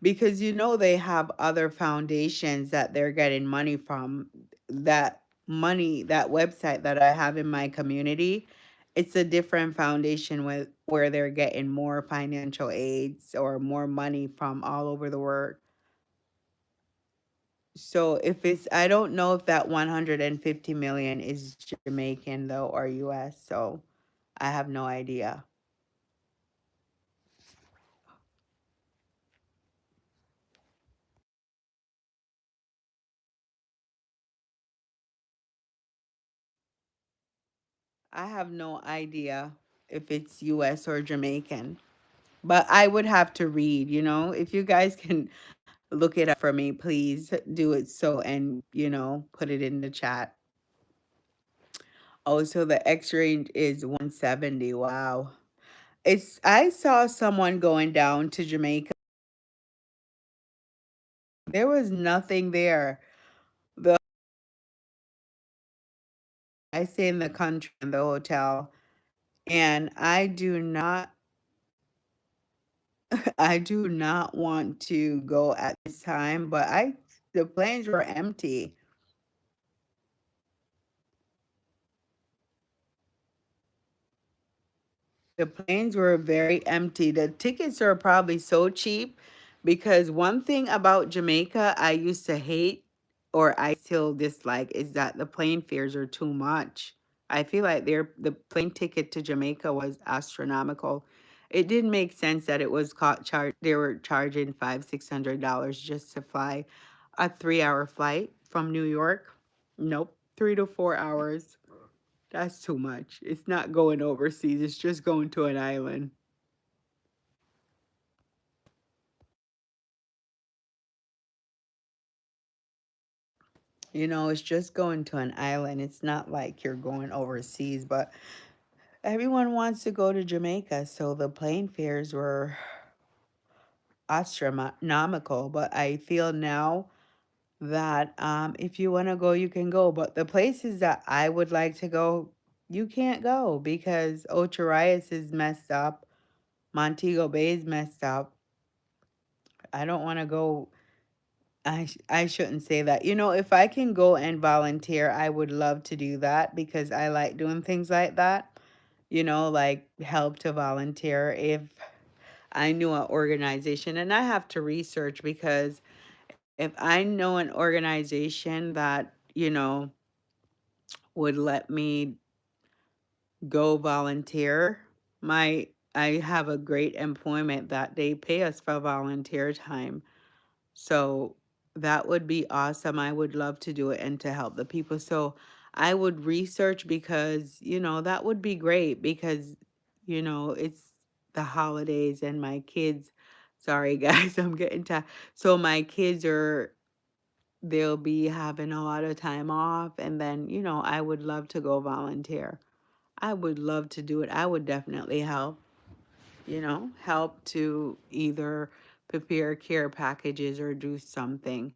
because they have other foundations that they're getting money from. That money, that website that I have in my community, it's a different foundation with where they're getting more financial aids or more money from all over the world. So if it's, I don't know if that 150 million is Jamaican though or US. So I have no idea. I have no idea if it's US or Jamaican. But I would have to read, if you guys can look it up for me, please do it so and, put it in the chat. Oh, so the X range is 170. Wow. I saw someone going down to Jamaica. There was nothing there. The I stay in the country in the hotel, and I do not want to go at this time, but I the planes were empty. The planes were very empty. The tickets are probably so cheap because one thing about Jamaica I used to hate or I still dislike is that the plane fares are too much. I feel like the plane ticket to Jamaica was astronomical. It didn't make sense that it was they were charging $500-600 just to fly a 3-hour flight from New York. Nope, 3 to 4 hours. That's too much. It's not going overseas. It's just going to an island. It's just going to an island. It's not like you're going overseas, but everyone wants to go to Jamaica, so the plane fares were astronomical. But I feel now that if you want to go, you can go. But the places that I would like to go, you can't go because Ocho Rios is messed up. Montego Bay is messed up. I don't want to go. I shouldn't say that. If I can go and volunteer, I would love to do that because I like doing things like that. Like help to volunteer if I knew an organization and I have to research because if I know an organization that, would let me go volunteer, my I have a great employment that they pay us for volunteer time. So that would be awesome. I would love to do it and to help the people. So I would research because, that would be great because, it's the holidays and my kids. Sorry, guys, I'm getting tired. So my kids they'll be having a lot of time off. And then, I would love to go volunteer. I would love to do it. I would definitely help, help to either prepare care packages or do something.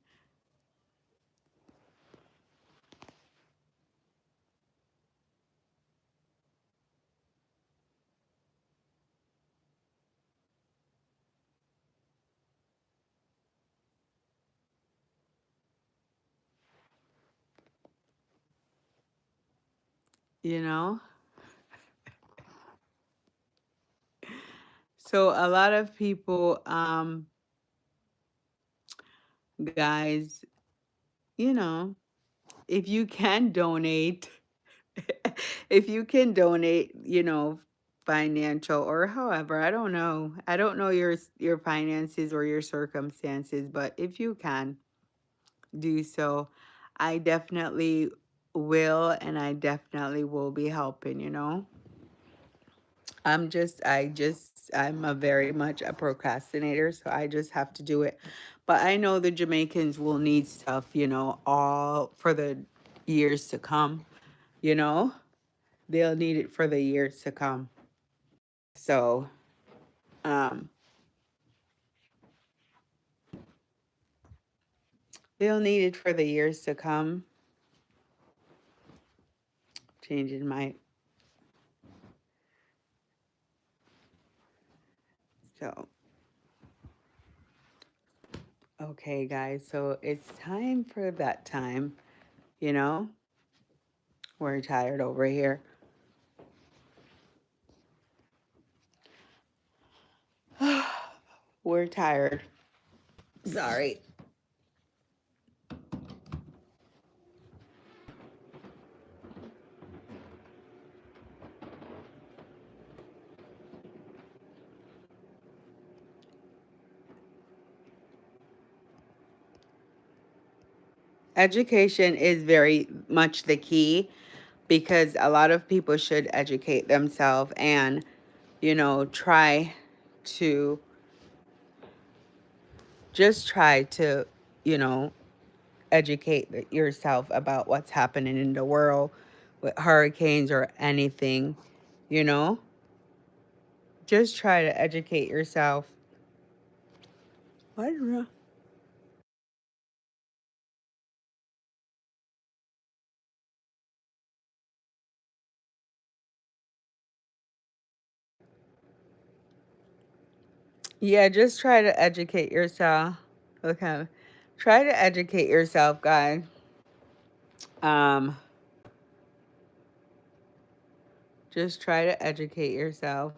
You know? So a lot of people, guys, you know, if you can donate, if you can donate, financial or however, I don't know. I don't know your finances or your circumstances, but if you can do so, I definitely will and I definitely will be helping. I'm a very much a procrastinator, so I just have to do it. But I know the Jamaicans will need stuff, all for the years to come, you know? They'll need it for the years to come. So, um, they'll need it for the years to come. Changing my, so, okay, guys, so it's time for that time, you know? We're tired over here. We're tired. Sorry. Education is very much the key because a lot of people should educate themselves and, try to just try to, you know, educate yourself about what's happening in the world with hurricanes or anything, you know? Just try to educate yourself. What? Yeah, just try to educate yourself. Okay. Try to educate yourself, guys. Um, just try to educate yourself.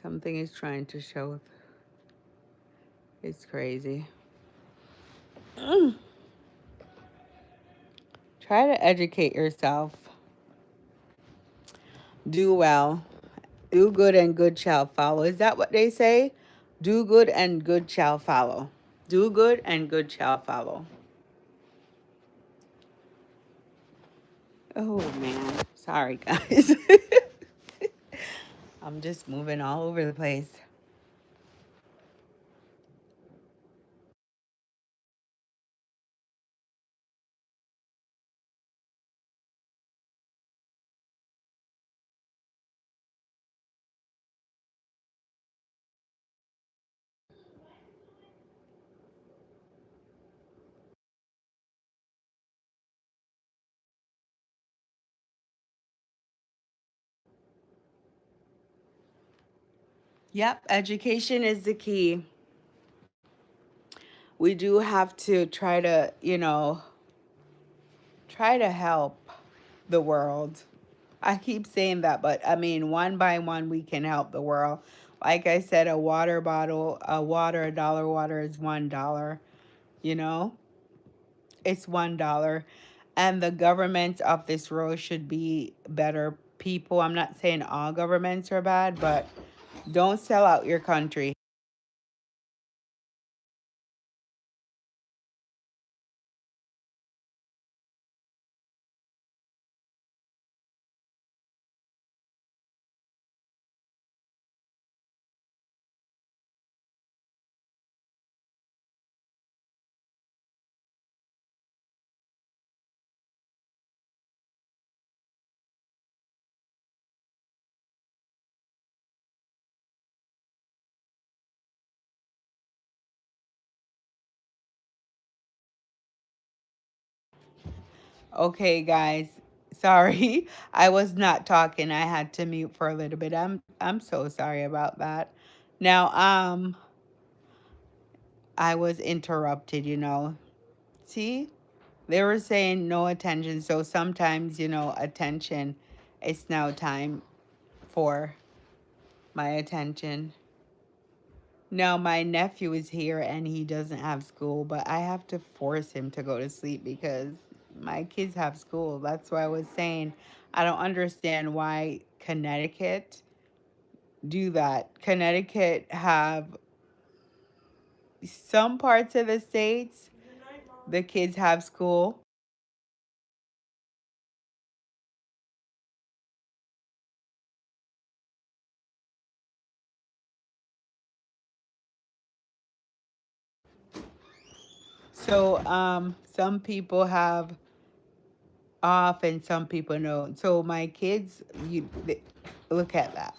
Something is trying to show. It's crazy. Try to educate yourself. Do well. Do good and good shall follow. Is that what they say? Do good and good shall follow. Do good and good shall follow. Oh man. Sorry guys. I'm just moving all over the place. Yep, education is the key. We do have to try to, try to help the world. I keep saying that, but I mean, one by one, we can help the world. Like I said, a water bottle, a dollar water is $1. You know, it's $1. And the governments of this world should be better people. I'm not saying all governments are bad, but don't sell out your country. Okay, guys. Sorry. I was not talking. I had to mute for a little bit. I'm so sorry about that. Now, I was interrupted, See? They were saying no attention. So sometimes, attention, it's now time for my attention. Now, my nephew is here and he doesn't have school, but I have to force him to go to sleep because my kids have school. That's why I was saying I don't understand why Connecticut do that. Connecticut have some parts of the states, the kids have school. So some people have off and some people don't. So my kids, look at that.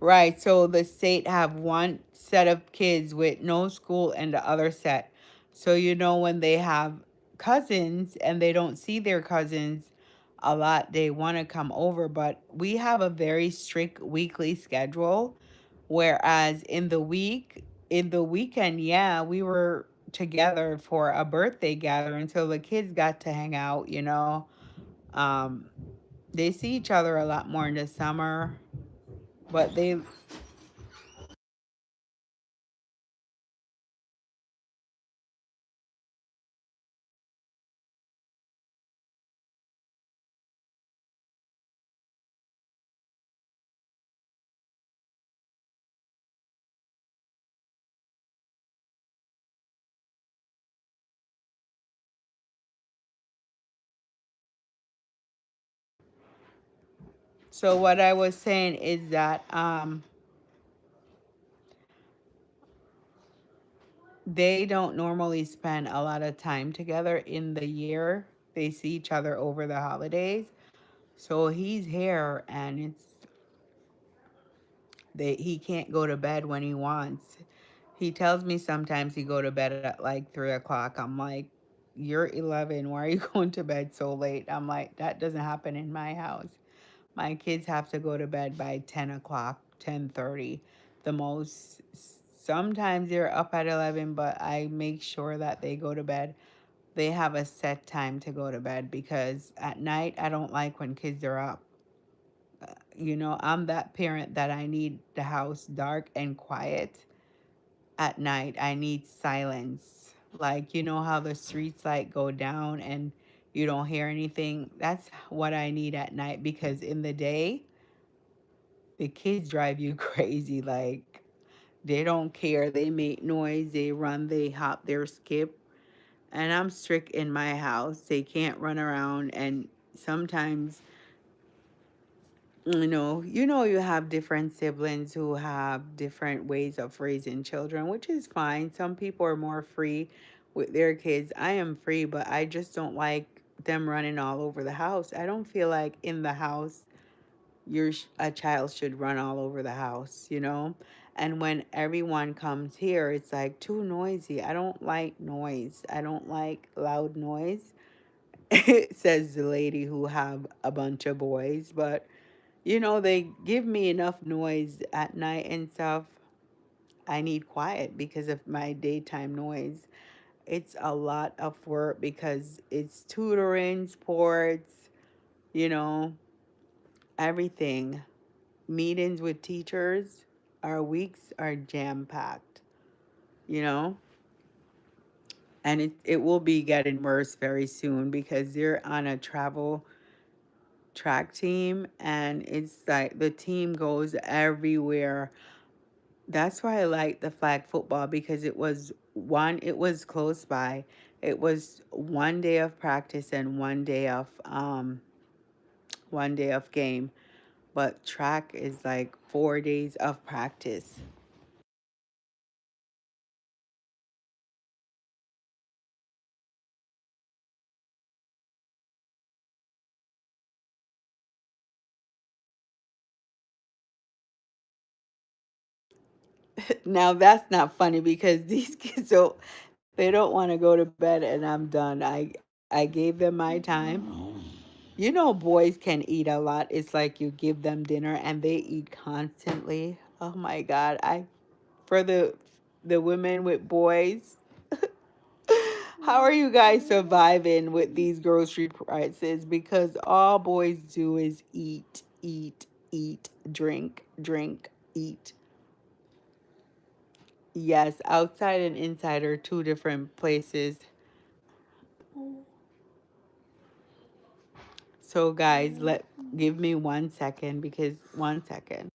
Right. So the state have one set of kids with no school and the other set. So when they have cousins and they don't see their cousins a lot, they want to come over, but we have a very strict weekly schedule. Whereas in the weekend, yeah, we were together for a birthday gathering, so the kids got to hang out. Um, they see each other a lot more in the summer, but they So what I was saying is that they don't normally spend a lot of time together in the year. They see each other over the holidays. So he's here and he can't go to bed when he wants. He tells me sometimes he go to bed at like 3 o'clock. I'm like, you're 11. Why are you going to bed so late? I'm like, that doesn't happen in my house. My kids have to go to bed by 10 o'clock, 10:30, the most. Sometimes they're up at 11, but I make sure that they go to bed. They have a set time to go to bed because at night I don't like when kids are up. I'm that parent that I need the house dark and quiet at night. I need silence. Like, how the streets like go down and you don't hear anything. That's what I need at night because in the day, the kids drive you crazy. Like, they don't care. They make noise, they run, they hop, they skip. And I'm strict in my house. They can't run around. And sometimes, you have different siblings who have different ways of raising children, which is fine. Some people are more free with their kids. I am free, but I just don't like them running all over the house. I don't feel like in the house a child should run all over the house. And when everyone comes here, it's like too noisy. I don't like noise. I don't like loud noise. Says the lady who have a bunch of boys, but they give me enough noise at night and stuff. I need quiet because of my daytime noise. It's a lot of work because it's tutoring, sports, you know, everything. Meetings with teachers, our weeks are jam packed, you know, and it will be getting worse very soon because they're on a travel track team and it's like the team goes everywhere. That's why I like the flag football because it was close by. It was one day of practice and one day of game. But track is like 4 days of practice. Now that's not funny because these kids they don't want to go to bed and I'm done. I gave them my time. Boys can eat a lot. It's like you give them dinner and they eat constantly. Oh my God. I for the women with boys. How are you guys surviving with these grocery prices? Because all boys do is eat, eat, eat, drink, drink. eat. Yes, outside and inside are two different places. So guys, let give me 1 second because 1 second.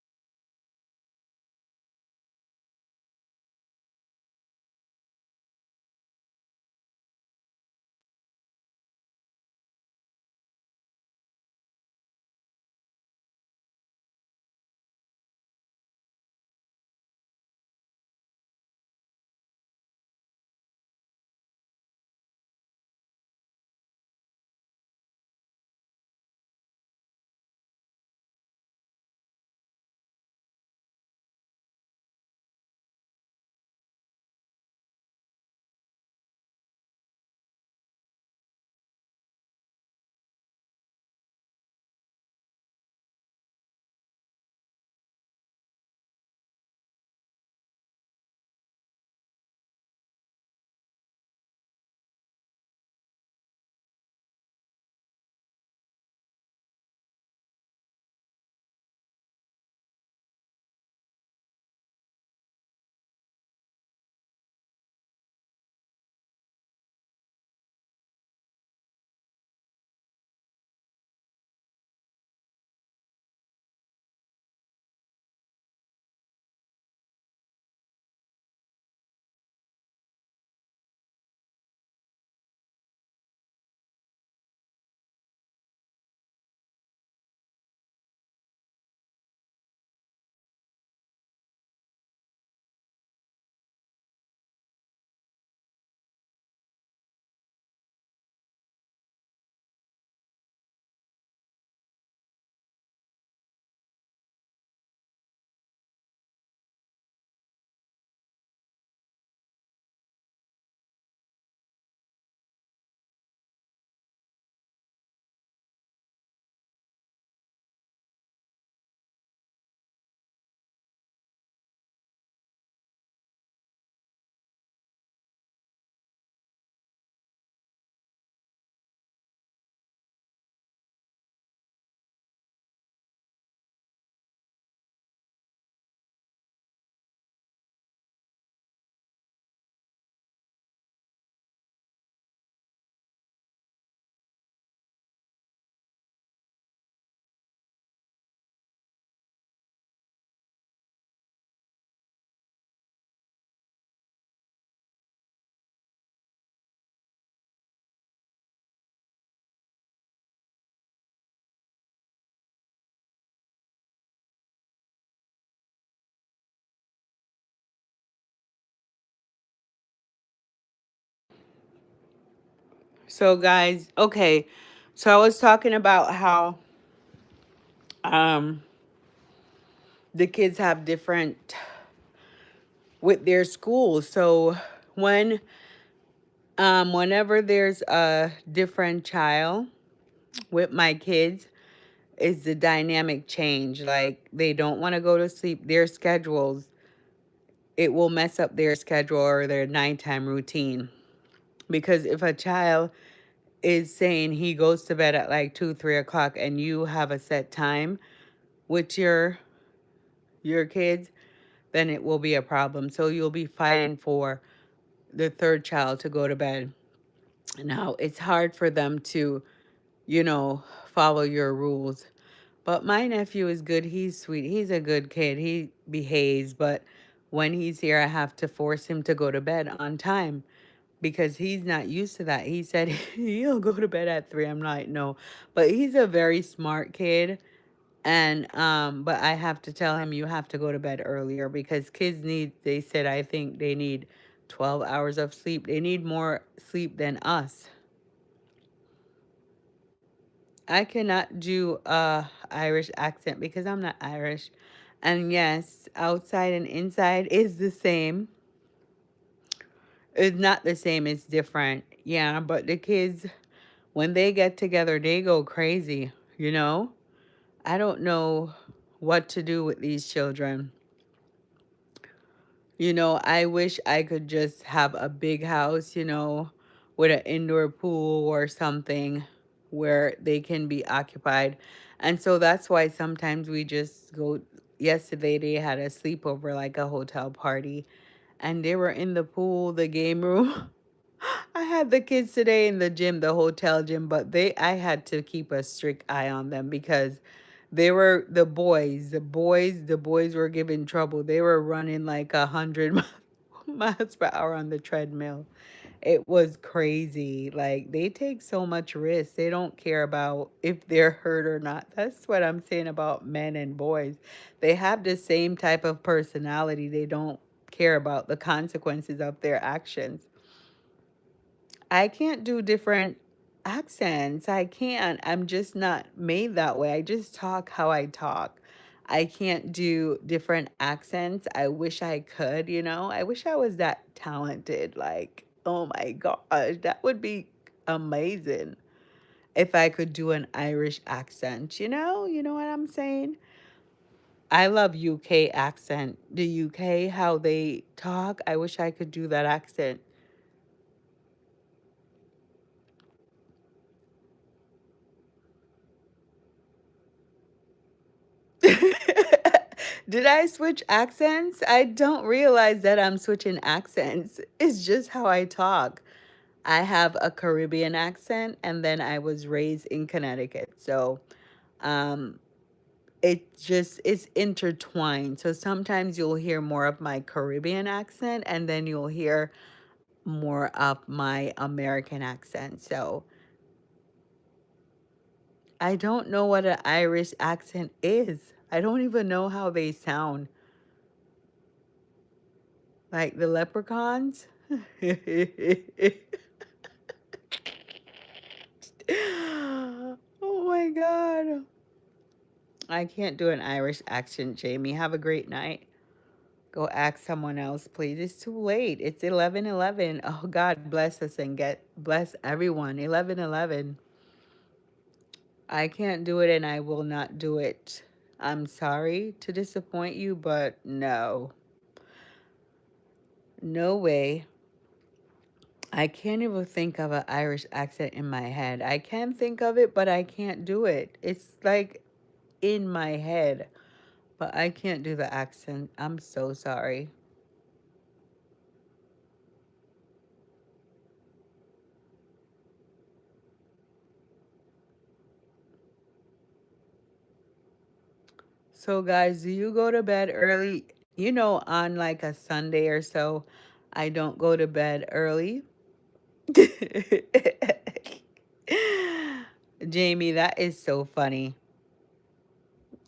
So guys, okay. So I was talking about how um the kids have different with their schools. So when whenever there's a different child with my kids, is the dynamic change. Like they don't want to go to sleep. Their schedules, it will mess up their schedule or their nighttime routine. Because if a child is saying he goes to bed at like 2, 3 o'clock and you have a set time with your kids, then it will be a problem. So you'll be fighting for the third child to go to bed. Now it's hard for them to, follow your rules. But my nephew is good. He's sweet. He's a good kid. He behaves, but when he's here, I have to force him to go to bed on time because he's not used to that. He said he'll go to bed at 3. I'm like, no. But he's a very smart kid. And but I have to tell him you have to go to bed earlier because kids need, they said I think they need 12 hours of sleep. They need more sleep than us. I cannot do a Irish accent because I'm not Irish. And yes, outside and inside is the same. It's not the same, it's different. Yeah, but the kids, when they get together, they go crazy, you know? I don't know what to do with these children. I wish I could just have a big house, with an indoor pool or something where they can be occupied. And so that's why sometimes we just go, yesterday they had a sleepover, like a hotel party, and they were in the pool, the game room. I had the kids today in the gym, the hotel gym, but I had to keep a strict eye on them because they were the boys were giving trouble. They were running like 100 miles per hour on the treadmill. It was crazy. Like they take so much risk. They don't care about if they're hurt or not. That's what I'm saying about men and boys. They have the same type of personality. They don't care about the consequences of their actions. I can't do different accents. I can't. I'm just not made that way. I just talk how I talk. I can't do different accents. I wish I could, you know? I wish I was that talented. Like, oh my gosh, that would be amazing if I could do an Irish accent, you know? You know what I'm saying? I love UK accent. The UK, how they talk. I wish I could do that accent. Did I switch accents? I don't realize that I'm switching accents. It's just how I talk. I have a Caribbean accent and then I was raised in Connecticut. So, um it's intertwined. So sometimes you'll hear more of my Caribbean accent and then you'll hear more of my American accent. So, I don't know what an Irish accent is. I don't even know how they sound. Like the leprechauns? Oh my God. I can't do an Irish accent, Jamie. Have a great night. Go ask someone else, please. It's too late. It's 11:11. Oh, God bless us and bless everyone. 11:11. I can't do it and I will not do it. I'm sorry to disappoint you, but no. No way. I can't even think of an Irish accent in my head. I can think of it, but I can't do it. It's like in my head, but I can't do the accent. I'm so sorry. So, guys, do you go to bed early? You know, on like a Sunday or so, I don't go to bed early. Jamie, that is so funny.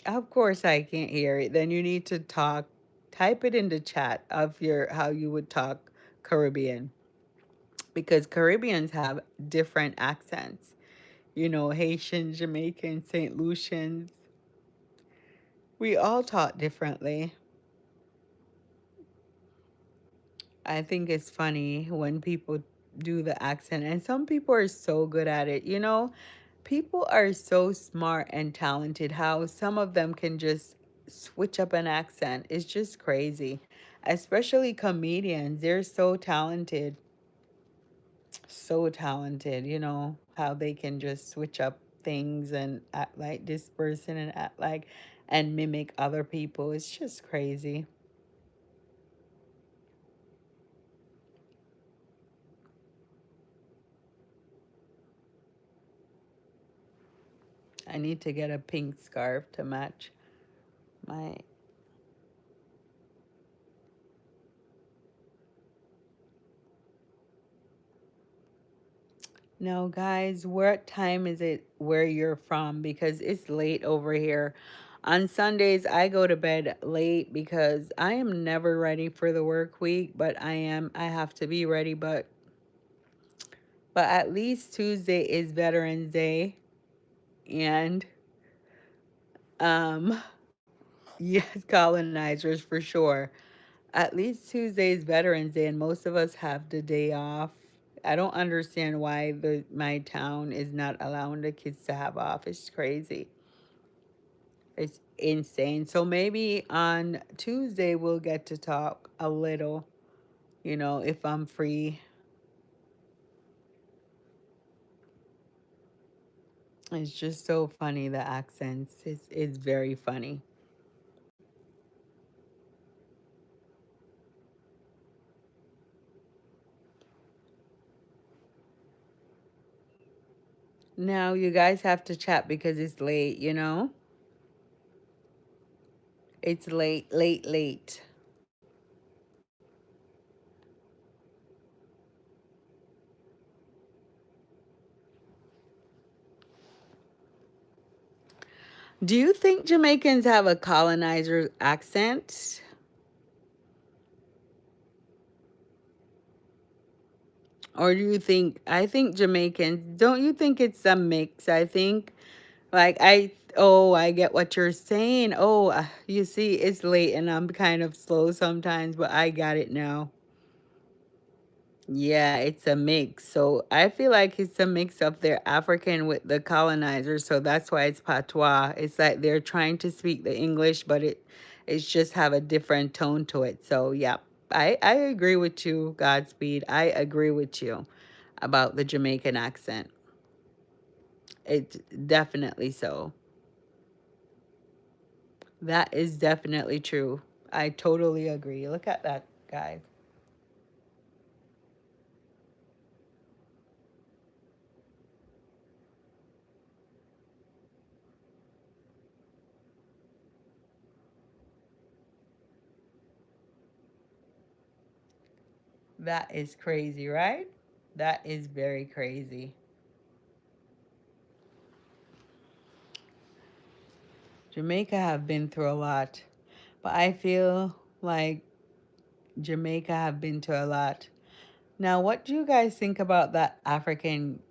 Of course I can't hear it. Then you need to talk, type it in the chat of your how you would talk Caribbean because Caribbeans have different accents. You know, Haitian, Jamaican, St. Lucians. We all talk differently. I think it's funny when people do the accent, and some people are so good at it. You know, people are so smart and talented how some of them can just switch up an accent. It's just crazy. Especially comedians. They're so talented. So talented, you know, how they can just switch up things and act like this person and act like and mimic other people. It's just crazy. I need to get a pink scarf to match my. No, guys, what time is it where you're from? Because it's late over here. On Sundays, I go to bed late because I am never ready for the work week, but I have to be ready, but at least Tuesday is Veterans Day and um yes, colonizers for sure. At least Tuesday is Veterans Day and most of us have the day off. I don't understand why the my town is not allowing the kids to have off. It's crazy. It's insane. So maybe on Tuesday we'll get to talk a little, you know, if I'm free. It's just so funny, the accents. It's very funny. Now you guys have to chat because it's late, you know? It's late, late, late. Do you think Jamaicans have a colonizer accent? Or do you think, I think Jamaicans, don't you think it's a mix? I think, oh, I get what you're saying. Oh, you see, it's late and I'm kind of slow sometimes, but I got it now. Yeah, it's a mix. So I feel like it's a mix of their African with the colonizers. So that's why it's patois. It's like they're trying to speak the English, but it's just have a different tone to it. So yeah, I agree with you, Godspeed. I agree with you about the Jamaican accent. It's definitely so. That is definitely true. I totally agree. Look at that, guys. That is crazy, right? That is very crazy. Jamaica have been through a lot, but I feel like Jamaica have been to a lot. Now, what do you guys think about that African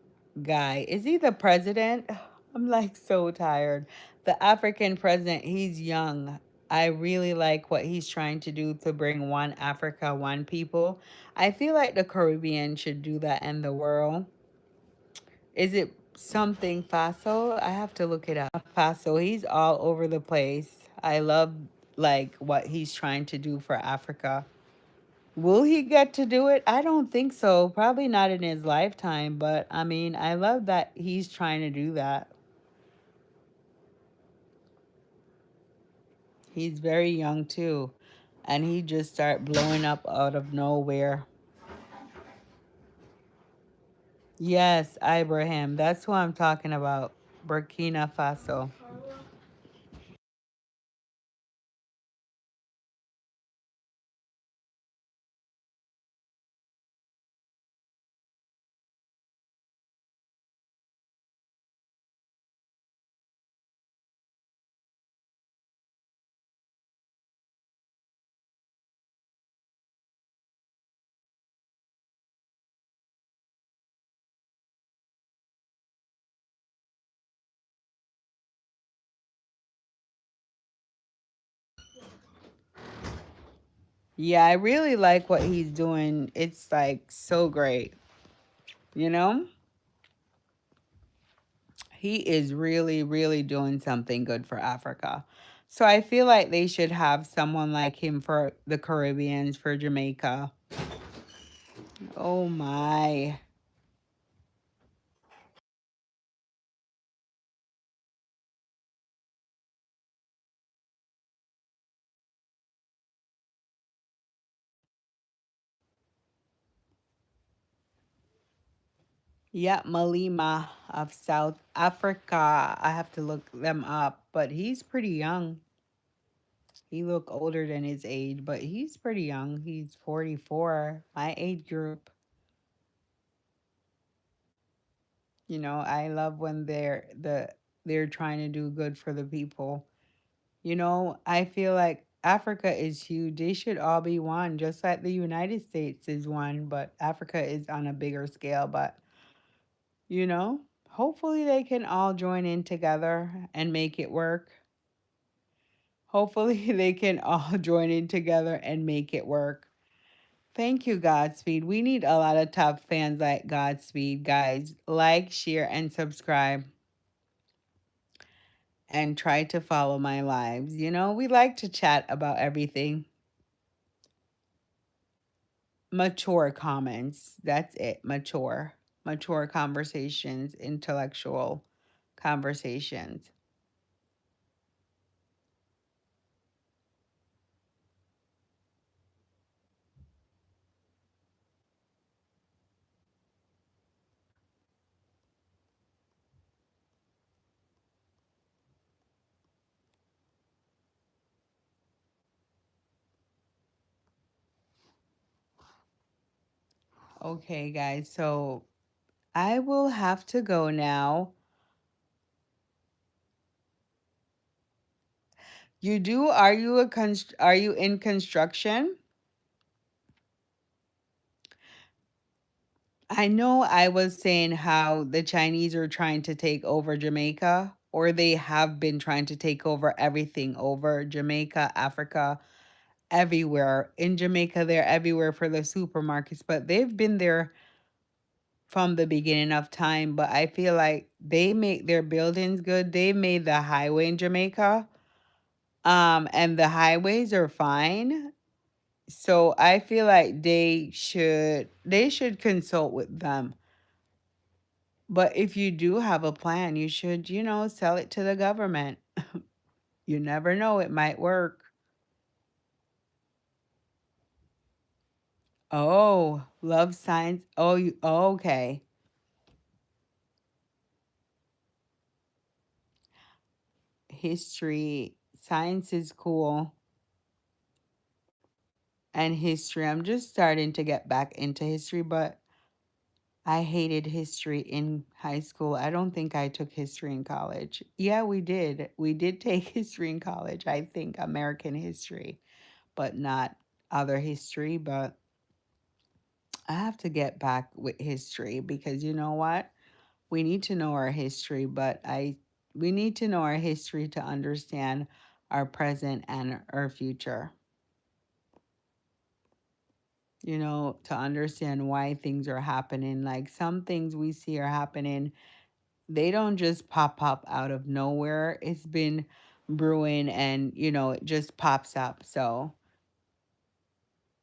guy? Is he the president? I'm like so tired. The African president, he's young. I really like what he's trying to do to bring one Africa, one people. I feel like the Caribbean should do that in the world. Is it something Faso? I have to look it up. Faso, he's all over the place. I love like what he's trying to do for Africa. Will he get to do it? I don't think so. Probably not in his lifetime, but I mean, I love that he's trying to do that. He's very young too, and he just start blowing up out of nowhere. Yes, Ibrahim. That's who I'm talking about. Burkina Faso. Yeah, I really like what he's doing. It's like so great. You know? He is really, really doing something good for Africa. So I feel like they should have someone like him for the Caribbeans, for Jamaica. Oh my. Yeah, Malima of South Africa. I have to look them up, but he's pretty young. He look older than his age, but he's pretty young. He's 44, my age group. You know, I love when they're trying to do good for the people. You know, I feel like Africa is huge. They should all be one, just like the United States is one, but Africa is on a bigger scale. But, you know, hopefully they can all join in together and make it work. Hopefully they can all join in together and make it work. Thank you, Godspeed. We need a lot of top fans like Godspeed, guys. Like, share, and subscribe, and try to follow my lives. You know, we like to chat about everything. Mature comments. That's it. Mature. Mature conversations, intellectual conversations. Okay, guys. So I will have to go now. You do? Are you in construction? I know I was saying how the Chinese are trying to take over Jamaica, or they have been trying to take over everything over Jamaica, Africa, everywhere. In Jamaica, they're everywhere for the supermarkets, but they've been there from the beginning of time. But I feel like they make their buildings good. They made the highway in Jamaica, and the highways are fine. So I feel like they should consult with them. But if you do have a plan, you should, sell it to the government. You never know, it might work. Oh, love science. Oh, okay. History, science is cool. And history, I'm just starting to get back into history, but I hated history in high school. I don't think I took history in college. Yeah, we did. We did take history in college. I think American history, but not other history. But I have to get back with history because you know what? We need to know our history, but I we need to know our history to understand our present and our future. To understand why things are happening. Like some things we see are happening, they don't just pop up out of nowhere. It's been brewing and, it just pops up. So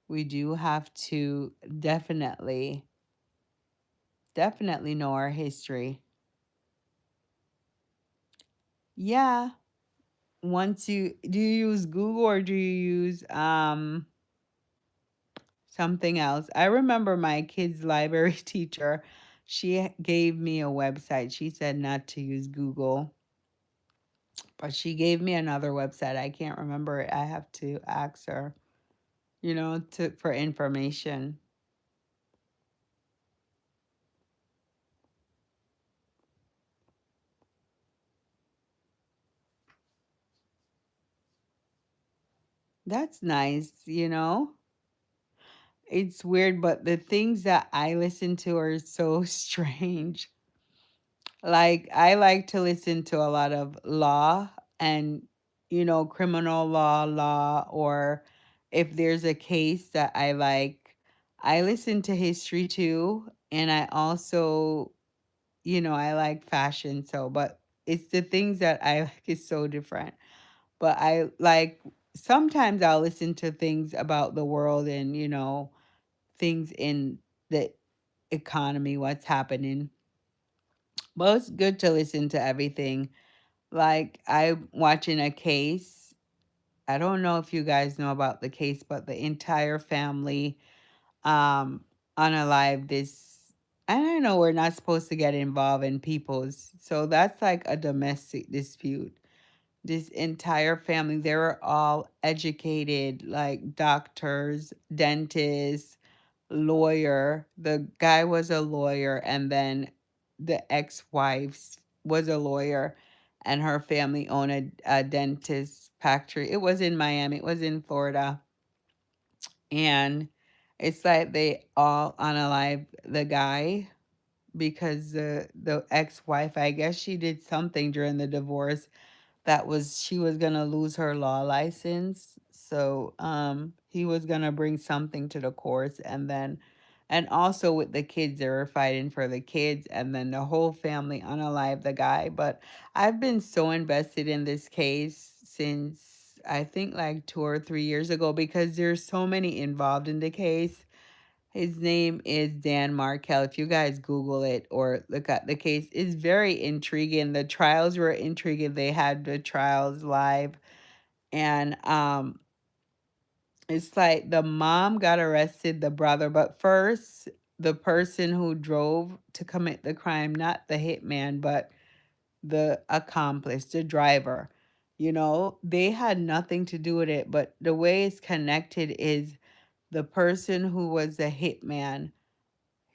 we do have to definitely know our history. Yeah. Once you do you use Google or do you use something else? I remember my kids' library teacher, she gave me a website. She said not to use Google, but she gave me another website. I can't remember it. I have to ask her, to for information. That's nice. It's weird, but the things that I listen to are so strange. Like, I like to listen to a lot of law and, criminal law, or if there's a case that I like, I listen to history too. And I also, I like fashion. So, but it's the things that I like is so different. But I like, sometimes I'll listen to things about the world and, things in the economy, what's happening. Well, it's good to listen to everything. Like, I'm watching a case. I don't know if you guys know about the case, but the entire family um unalive this. And I know we're not supposed to get involved in people's. So that's like a domestic dispute. This entire family, they were all educated, like doctors, dentists, lawyer. The guy was a lawyer, and then the ex-wife was a lawyer, and her family owned a dentist factory. It was in Miami, it was in Florida. And it's like they all unalived the guy because the ex-wife, I guess she did something during the divorce that was she was gonna lose her law license. So he was gonna bring something to the courts, and also with the kids, they were fighting for the kids, and then the whole family unalived the guy. But I've been so invested in this case since I think like 2 or 3 years ago because there's so many involved in the case. His name is Dan Markel. If you guys Google it or look at the case, it's very intriguing. The trials were intriguing. They had the trials live. And it's like the mom got arrested, the brother, but first, the person who drove to commit the crime, not the hitman, but the accomplice, the driver, they had nothing to do with it. But the way it's connected is the person who was the hitman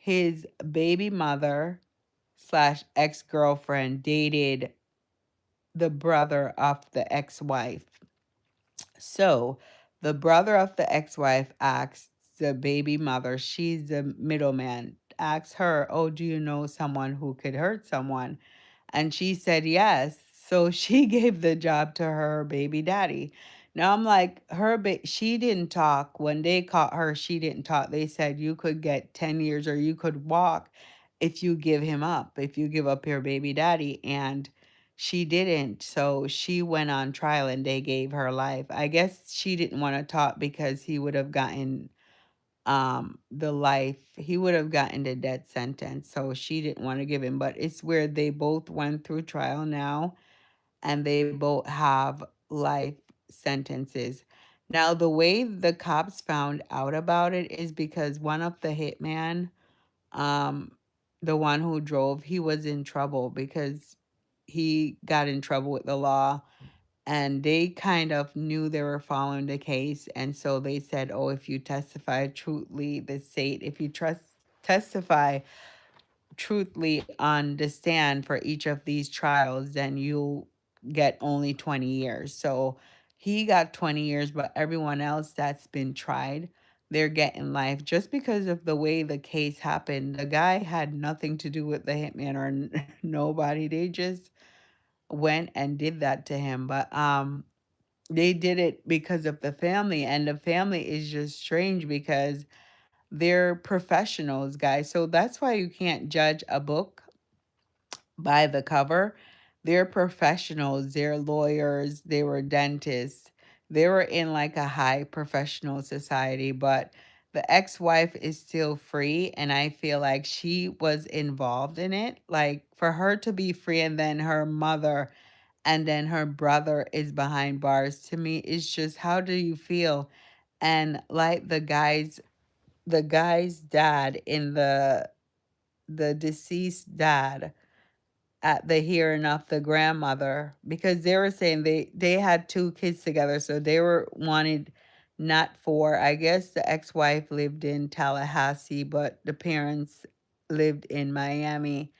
his baby mother slash ex-girlfriend dated the brother of the ex-wife. So the brother of the ex-wife asks the baby mother, she's the middleman, asks her, oh, do you know someone who could hurt someone? And she said yes. So she gave the job to her baby daddy. Now I'm like, she didn't talk. When they caught her, she didn't talk. They said you could get 10 years or you could walk if you give him up, if you give up your baby daddy. And she didn't. So she went on trial and they gave her life. I guess she didn't want to talk because he would have gotten the life, he would have gotten the death sentence, so she didn't want to give him. But it's where they both went through trial now and they both have life sentences. Now the way the cops found out about it is because one of the hitman, um the one who drove, he was in trouble because he got in trouble with the law, and they kind of knew they were following the case, and so they said, oh, if you testify truthfully, the state, if you testify truthfully on the stand for each of these trials, then you'll get only 20 years. So he got 20 years, but everyone else that's been tried, they're getting life just because of the way the case happened. The guy had nothing to do with the hitman or nobody. They just went and did that to him. But they did it because of the family, and the family is just strange because they're professionals, guys. So that's why you can't judge a book by the cover. They're professionals, they're lawyers, they were dentists. They were in like a high professional society, but the ex-wife is still free, and I feel like she was involved in it. Like for her to be free and then her mother and then her brother is behind bars, to me it's just, how do you feel? And like the guy's dad in the deceased dad at the hearing of the grandmother, because they were saying they had two kids together, so they were wanted not for, I guess the ex-wife lived in Tallahassee but the parents lived in Miami,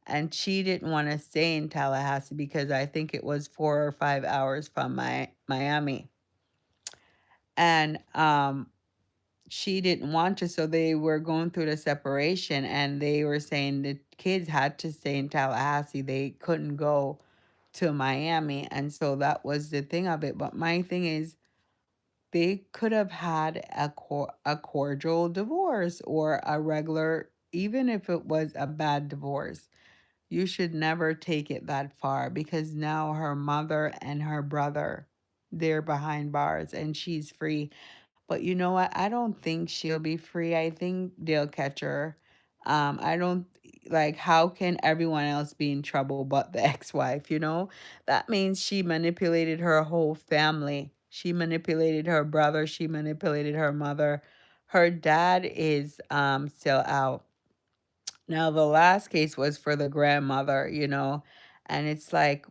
and she didn't want to stay in Tallahassee because I think it was 4 or 5 hours from Miami. And she didn't want to, so they were going through the separation, and they were saying the kids had to stay in Tallahassee. They couldn't go to Miami, and so that was the thing of it. But my thing is, they could have had a cordial divorce or a regular, even if it was a bad divorce. You should never take it that far because now her mother and her brother, they're behind bars and she's free. But you know what? I don't think she'll be free. I think they'll catch her. I don't, like, how can everyone else be in trouble but the ex-wife, you know? That means she manipulated her whole family. She manipulated her brother, she manipulated her mother. Her dad is still out. Now the last case was for the grandmother, and it's like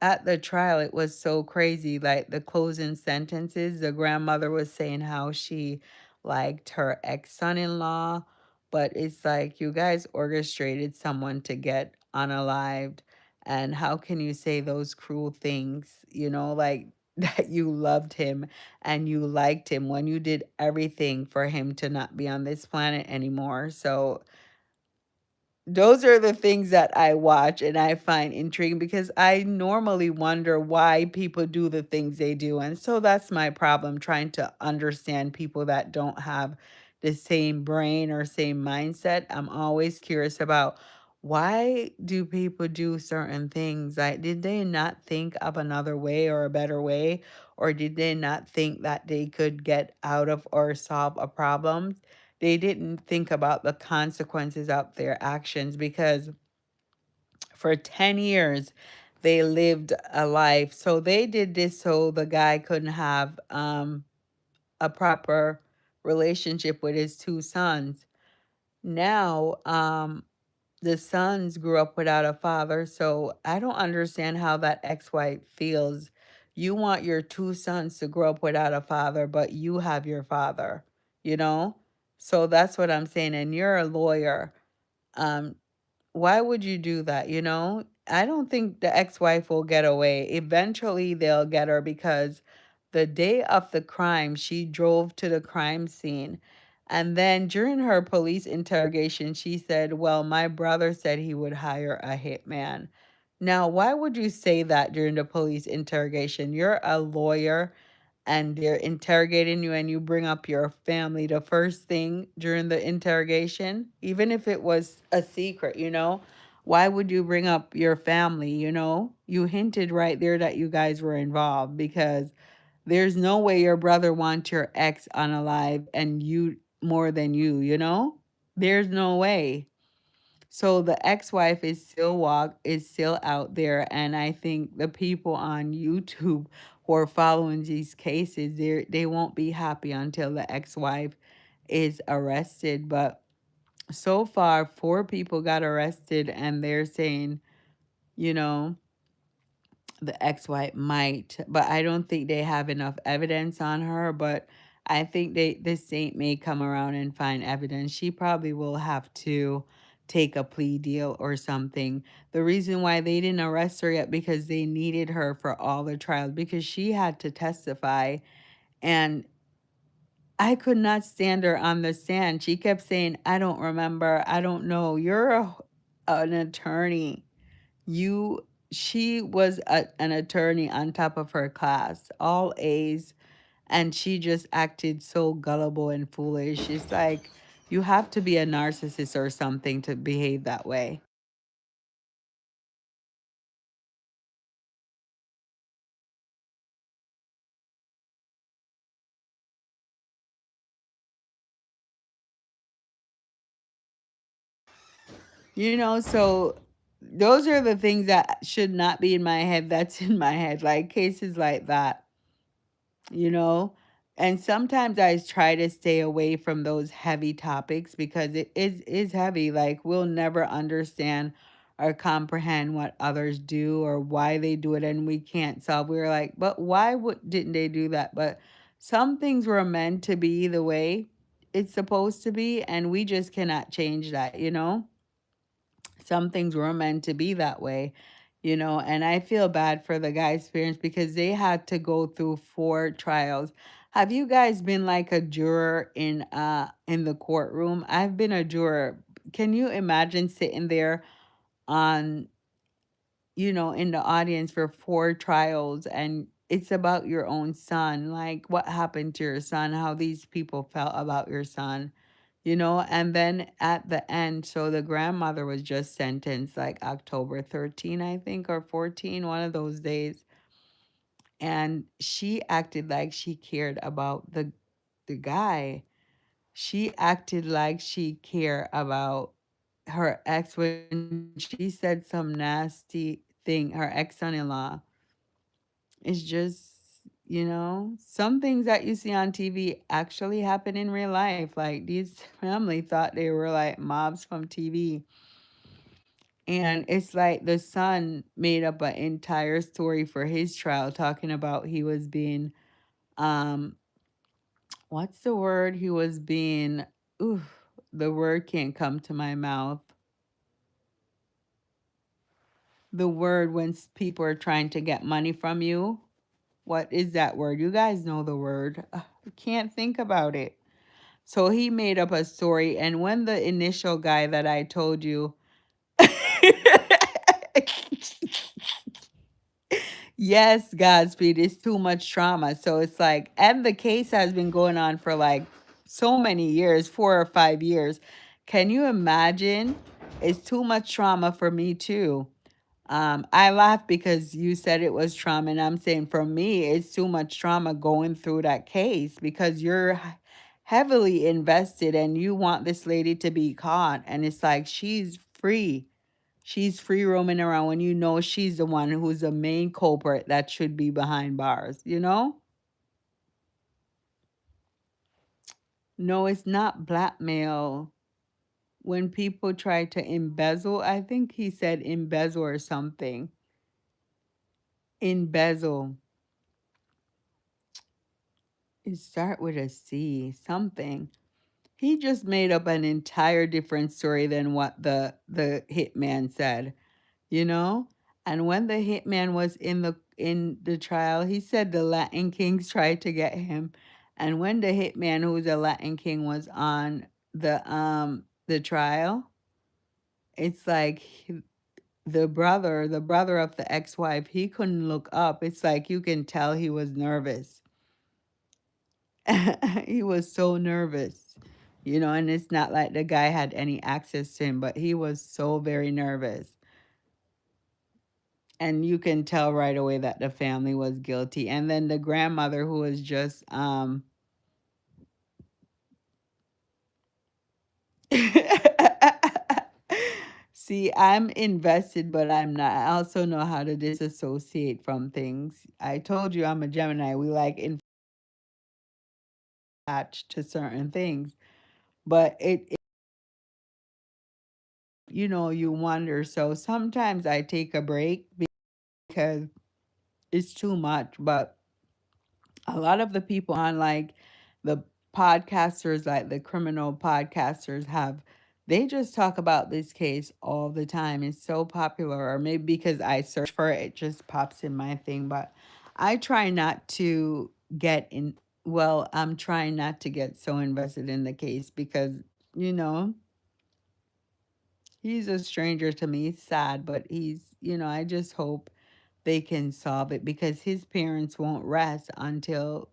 at the trial, it was so crazy. Like the closing sentences, the grandmother was saying how she liked her ex-son-in-law, but it's like you guys orchestrated someone to get unalived. And how can you say those cruel things, like that you loved him and you liked him when you did everything for him to not be on this planet anymore? So those are the things that I watch and I find intriguing because I normally wonder why people do the things they do. And so that's my problem, trying to understand people that don't have the same brain or same mindset. I'm always curious about, why do people do certain things? Like, did they not think of another way or a better way? Or did they not think that they could get out of or solve a problem? They didn't think about the consequences of their actions because for 10 years they lived a life. So they did this so the guy couldn't have a proper relationship with his two sons. Now, the sons grew up without a father, so I don't understand how that ex-wife feels. You want your two sons to grow up without a father, but you have your father, you know? So that's what I'm saying. And you're a lawyer. Um, why would you do that? You know, I don't think the ex-wife will get away. Eventually, they'll get her because the day of the crime, she drove to the crime scene. And then during her police interrogation, she said, well, my brother said he would hire a hitman. Now, why would you say that during the police interrogation? You're a lawyer and they're interrogating you and you bring up your family the first thing during the interrogation, even if it was a secret, you know? Why would you bring up your family, you know? You hinted right there that you guys were involved because there's no way your brother wants your ex unalive and you more than you, you know? There's no way. So the ex-wife is still out there, and I think the people on YouTube who are following these cases, they won't be happy until the ex-wife is arrested. But so far, four people got arrested, and they're saying, you know, the ex-wife might, but I don't think they have enough evidence on her. But I think the saint may come around and find evidence. She probably will have to take a plea deal or something. The reason why they didn't arrest her yet because they needed her for all the trials because she had to testify, and I could not stand her on the stand. She kept saying, I don't remember, I don't know. An attorney. You She was an attorney on top of her class, all A's, and she just acted so gullible and foolish. It's like you have to be a narcissist or something to behave that way. You know, so those are the things that should not be in my head that's in my head, like cases like that. You know? And sometimes I try to stay away from those heavy topics because is heavy. Like we'll never understand or comprehend what others do or why they do it and we can't solve. We're like, but why didn't they do that? But some things were meant to be the way it's supposed to be, and we just cannot change that, you know? Some things were meant to be that way, you know, and I feel bad for the guy's parents because they had to go through four trials. Have you guys been like a juror in the courtroom? I've been a juror. Can you imagine sitting there on, you know, in the audience for four trials, and it's about your own son, like what happened to your son, how these people felt about your son, you know? And then at the end, so the grandmother was just sentenced like October 13, I think, or 14, one of those days. And she acted like she cared about the guy. She acted like she cared about her ex when she said some nasty thing, her ex son-in-law. It's just, you know, some things that you see on TV actually happen in real life. Like these family thought they were like mobs from TV. And it's like the son made up an entire story for his trial talking about he was being um what's the word? He was being ooh, the word can't come to my mouth. The word when people are trying to get money from you. What is that word? You guys know the word. I can't think about it. So he made up a story, and when the initial guy that I told you, yes, Godspeed, it's too much trauma. So it's like, and the case has been going on for like so many years, 4 or 5 years. Can you imagine? It's too much trauma for me too. I laugh because you said it was trauma, and I'm saying for me, it's too much trauma going through that case because you're heavily invested and you want this lady to be caught. And it's like she's free. She's free roaming around when you know she's the one who's the main culprit that should be behind bars, you know? No, it's not blackmail. When people try to embezzle, I think he said embezzle or something. Embezzle. It start with a C, something. He just made up an entire different story than what the hitman said, you know? And when the hitman was in the trial, he said the Latin Kings tried to get him. And when the hitman, who was a Latin King, was on the trial, it's like the brother of the ex-wife, he couldn't look up. It's like you can tell he was nervous. He was so nervous, and it's not like the guy had any access to him, but he was so very nervous. And you can tell right away that the family was guilty. And then the grandmother, who was just see, I'm invested, but I'm not. I also know how to disassociate from things. I told you I'm a Gemini. We like attached to certain things, but you wonder. So sometimes I take a break because it's too much. But a lot of the people on, like, the podcasters, like the criminal podcasters, they just talk about this case all the time. It's so popular, or maybe because I search for it, it just pops in my thing. But I try not to get in. Well, I'm trying not to get so invested in the case because, you know, he's a stranger to me. It's sad, but I just hope they can solve it because his parents won't rest until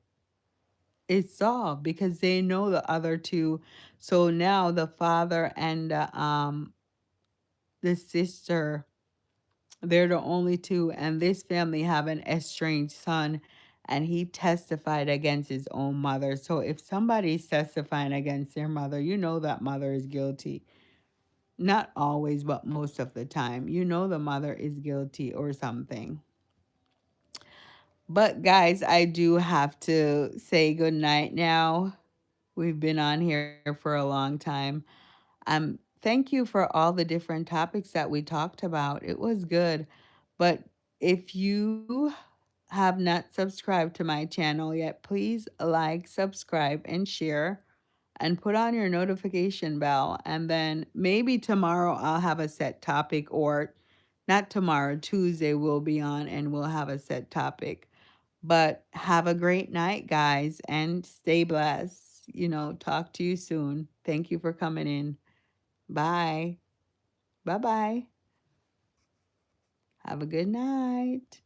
it's solved because they know the other two. So now the father and the sister, they're the only two, and this family have an estranged son, and he testified against his own mother. So if somebody's testifying against their mother, you know that mother is guilty. Not always, but most of the time. You know the mother is guilty or something. But guys, I do have to say good night now. We've been on here for a long time. Thank you for all the different topics that we talked about. It was good. But if you have not subscribed to my channel yet, please like, subscribe, and share, and put on your notification bell. And then maybe tomorrow I'll have a set topic, or not tomorrow, Tuesday we'll be on and we'll have a set topic. But have a great night, guys, and stay blessed. Talk to you soon. Thank you for coming in. Bye. Bye bye. Have a good night.